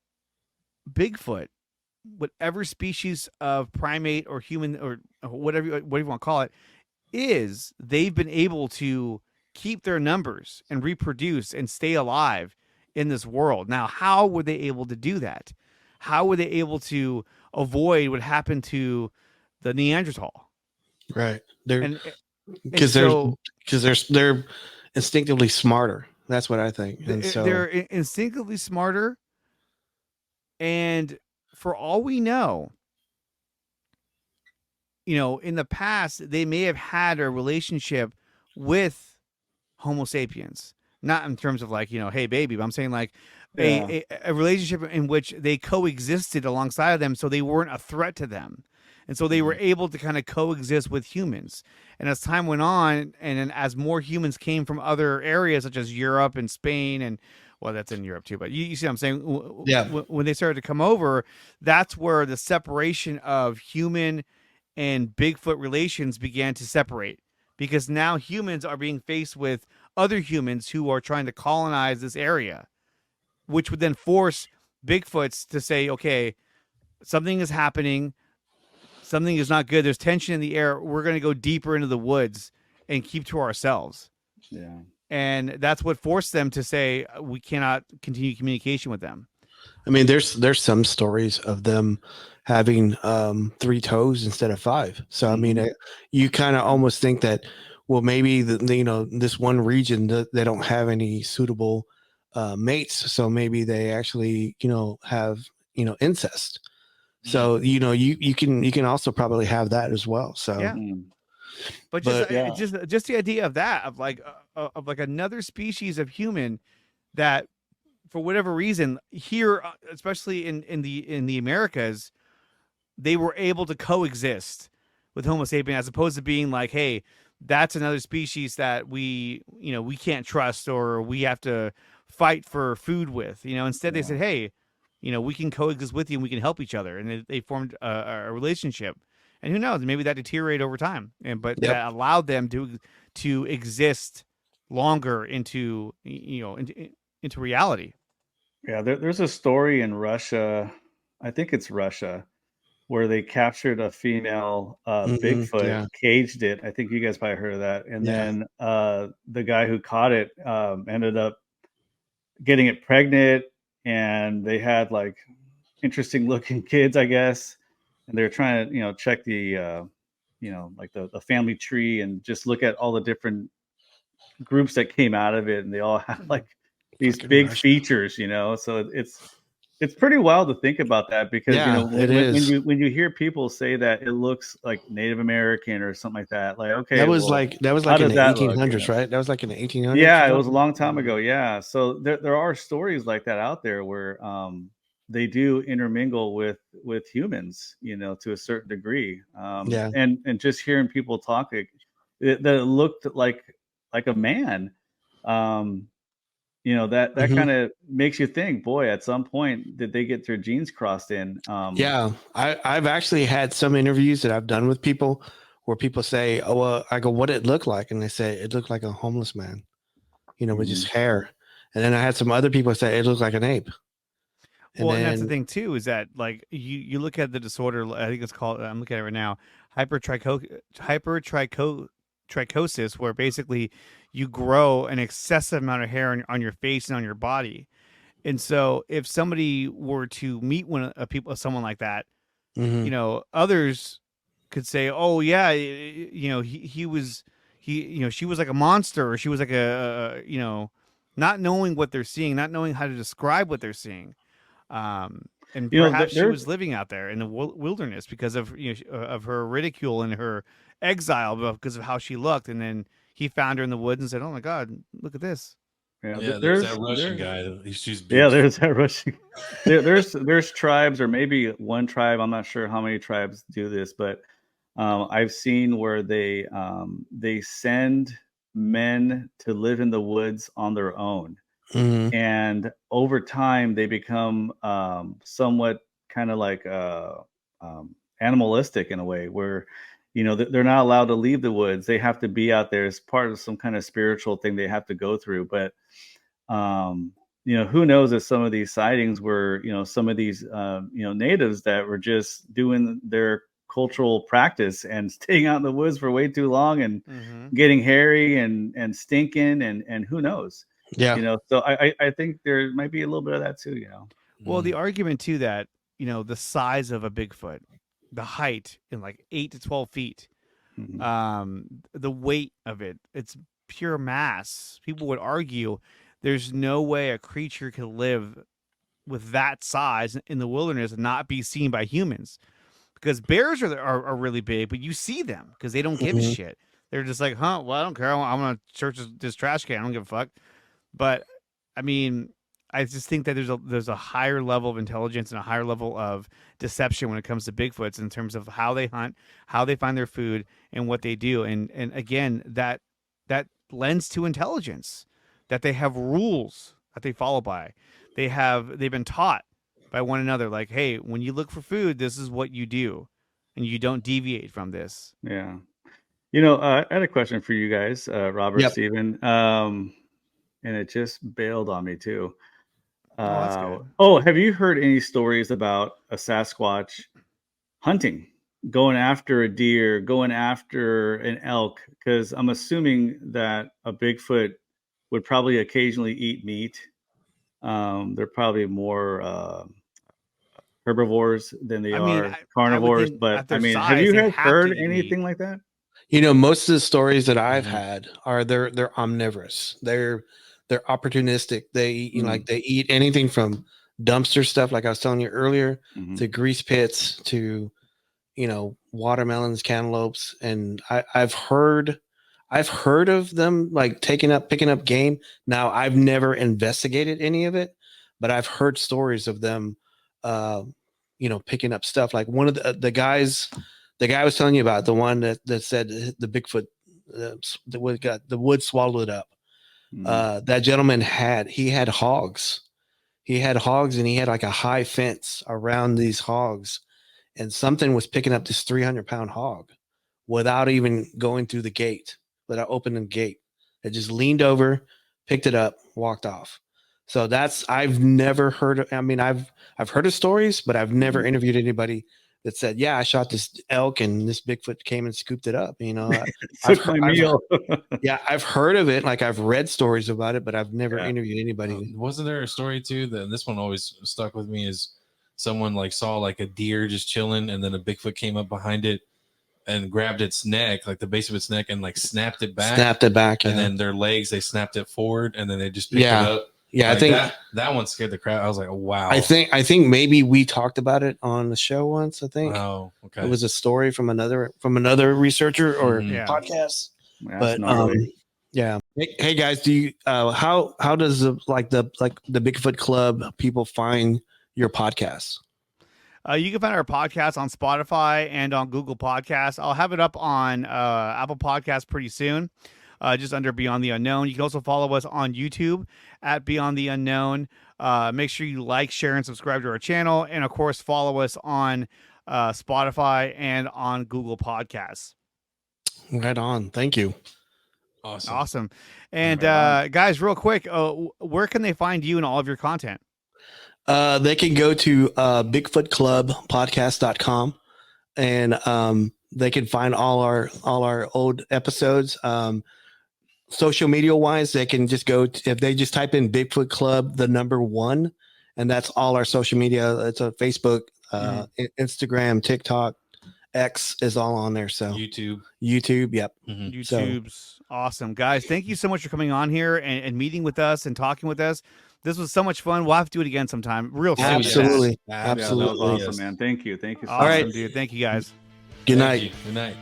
Bigfoot, whatever species of primate or human or whatever you want to call it, they've been able to keep their numbers and reproduce and stay alive in this world. Now, how were they able to do that? How were they able to avoid what happened to the Neanderthal? Right. They're And because they're instinctively smarter. That's what I think. And so they're instinctively smarter. And for all we know, in the past, they may have had a relationship with Homo sapiens, not in terms of like, hey, baby, but I'm saying like a relationship in which they coexisted alongside of them. So they weren't a threat to them. And so they were able to kind of coexist with humans. And as time went on, and then as more humans came from other areas, such as Europe and Spain, and well, that's in Europe too, but you see what I'm saying? Yeah. When they started to come over, that's where the separation of human and Bigfoot relations began to separate, because now humans are being faced with other humans who are trying to colonize this area, which would then force Bigfoots to say, okay, something is happening. Something is not good. There's tension in the air. We're going to go deeper into the woods and keep to ourselves. Yeah. And that's what forced them to say, we cannot continue communication with them. I mean, there's some stories of them having 3 toes instead of 5. So I mean, you kind of almost think that, well, maybe this one region they don't have any suitable mates, so maybe they actually have incest. So you can also probably have that as well. So Yeah. But just the idea of that, of like another species of human that, for whatever reason, here, especially in the Americas, they were able to coexist with Homo sapien, as opposed to being like, hey, that's another species that we can't trust, or we have to fight for food with. Instead they said, hey, we can coexist with you and we can help each other, and they formed a relationship. And who knows, maybe that deteriorated over time, but that allowed them to exist longer into into reality. Yeah, there's a story in Russia, I think it's Russia, where they captured a female Bigfoot, Yeah. caged it. I think you guys probably heard of that. And Yeah. then the guy who caught it ended up getting it pregnant, and they had like interesting looking kids, I guess. And they're trying to, check the, like the family tree and just look at all the different groups that came out of it, and they all have like these Fucking big Russia. features, So it's pretty wild to think about that, because Yeah, it is. when you hear people say that it looks like Native American or something like that, like, okay, That was well, like how in does the that look? 1800s, right? That was like in the 1800s. Yeah, or it was a something? long time ago. Yeah, so there are stories like that out there where they do intermingle with humans, to a certain degree. Yeah. And just hearing people talk, that it looked like a man. That Mhm. kind of makes you think, boy, at some point did they get their genes crossed in? Yeah, I've actually had some interviews that I've done with people where people say, "Oh, well," I go, "What did it look like?" And they say it looked like a homeless man, with just hair. And then I had some other people say it looked like an ape. And Well, and that's the then, thing too, is that like you look at the disorder. I think it's called. I'm looking at it right now. Hypertrichosis, where basically you grow an excessive amount of hair on your face and on your body. And so, if somebody were to meet someone like that, mhm, others could say, "Oh yeah, he was she was like a monster, or she was like not knowing what they're seeing, not knowing how to describe what they're seeing." And perhaps she there's was living out there in the wilderness because of of her ridicule and her exile because of how she looked. And then he found her in the woods and said, "Oh my God, look at this." yeah, Yeah, there's that Russian guy. He's yeah, big. there's that Russian. There's tribes, or maybe one tribe. I'm not sure how many tribes do this, but I've seen where they send men to live in the woods on their own, mhm, and over time they become somewhat kind of like animalistic in a way, where they're not allowed to leave the woods. They have to be out there as part of some kind of spiritual thing they have to go through. But who knows if some of these sightings were, some of these, natives that were just doing their cultural practice and staying out in the woods for way too long and Mm-hmm. getting hairy and stinking, and who knows, yeah, so I think there might be a little bit of that too. Well, mhm, the argument too that the size of a Bigfoot, the height in like 8 to 12 feet, Mhm. the weight of it, it's pure mass. People would argue there's no way a creature could live with that size in the wilderness and not be seen by humans, because bears are really big, but you see them because they don't give a mhm. shit. They're just like, huh, well, I don't care. I'm gonna search this trash can. I don't give a fuck. But I mean, I just think that there's a higher level of intelligence and a higher level of deception when it comes to Bigfoots in terms of how they hunt, how they find their food, and what they do. And again, that lends to intelligence, that they have rules that they follow by. They've been taught by one another, like, hey, when you look for food, this is what you do, and you don't deviate from this. Yeah. I had a question for you guys, Robert, Yep. Steven, and it just bailed on me too. Oh, that's good. Have you heard any stories about a Sasquatch hunting, going after a deer, going after an elk? Because I'm assuming that a Bigfoot would probably occasionally eat meat. They're probably more herbivores than they I mean, are I would carnivores. think But at I their mean, have size, you they guys have to heard eat meat. anything like that? Most of the stories that I've Mhm. had are they're omnivorous. They're opportunistic. They eat, Mm. like they eat anything from dumpster stuff, like I was telling you earlier, Mhm. to grease pits, to watermelons, cantaloupes. And I've heard of them like picking up game. Now I've never investigated any of it, but I've heard stories of them uh picking up stuff. Like one of the guy I was telling you about, the one that said the Bigfoot, the wood swallowed it up. Mhm. That gentleman had hogs. He had hogs, and he had like a high fence around these hogs, and something was picking up this 300-pound hog without even going through the gate, without opening the gate. It just leaned over, picked it up, walked off. So I've never heard of, I mean, I've heard of stories, but I've never interviewed anybody that said, yeah, I shot this elk and this Bigfoot came and scooped it up. You know, Took my meal. yeah, I've heard of it. Like I've read stories about it, but I've never interviewed anybody. Wasn't there a story too that this one always stuck with me is someone like saw like a deer just chilling and then a Bigfoot came up behind it and grabbed its neck, like the base of its neck, and like snapped it back. And then their legs, they snapped it forward and then they just picked it up. Yeah, like I think that one scared the crap. I was like, oh, wow. I think maybe we talked about it on the show once. I think. Oh, okay. It was a story from another researcher or podcast. Yeah, but yeah. Hey guys, do you how does the Bigfoot Club people find your podcasts? You can find our podcast on Spotify and on Google Podcasts. I'll have it up on Apple Podcasts pretty soon. Just under Beyond the Unknown. You can also follow us on YouTube at Beyond the Unknown. Make sure you like, share, and subscribe to our channel. And, of course, follow us on Spotify and on Google Podcasts. Right on. Thank you. Awesome. And, guys, real quick, where can they find you and all of your content? They can go to BigfootClubPodcast.com and they can find all our old episodes. Social media wise, they can just go if they just type in Bigfoot Club, the number 1, and that's all our social media. It's a Facebook, Instagram, TikTok, X is all on there. So YouTube, yep. YouTube's awesome, guys. Thank you so much for coming on here and meeting with us and talking with us. This was so much fun. We'll have to do it again sometime. Real soon. Absolutely. Yeah, that was awesome, man. Thank you. Awesome, all right, dude. Thank you, guys. Good night. Good night.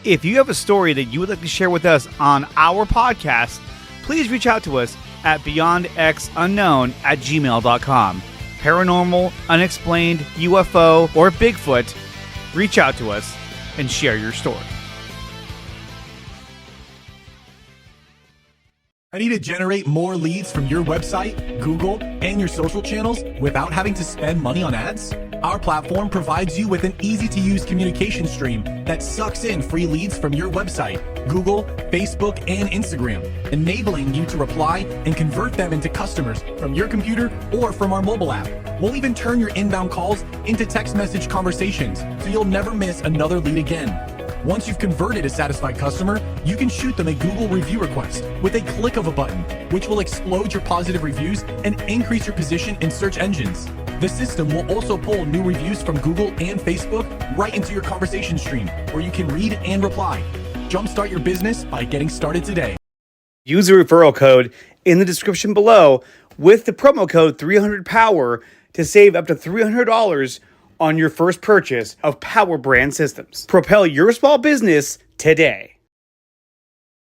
If you have a story that you would like to share with us on our podcast, please reach out to us at beyondxunknown@gmail.com. Paranormal, unexplained, UFO, or Bigfoot, reach out to us and share your story. I need to generate more leads from your website, Google, and your social channels without having to spend money on ads? Our platform provides you with an easy-to-use communication stream that sucks in free leads from your website, Google, Facebook, and Instagram, enabling you to reply and convert them into customers from your computer or from our mobile app. We'll even turn your inbound calls into text message conversations, so you'll never miss another lead again. Once you've converted a satisfied customer, you can shoot them a Google review request with a click of a button, which will explode your positive reviews and increase your position in search engines. The system will also pull new reviews from Google and Facebook right into your conversation stream, where you can read and reply. Jumpstart your business by getting started today. Use the referral code in the description below with the promo code 300POWER to save up to $300 on your first purchase of PowerBrandSystems. Propel your small business today.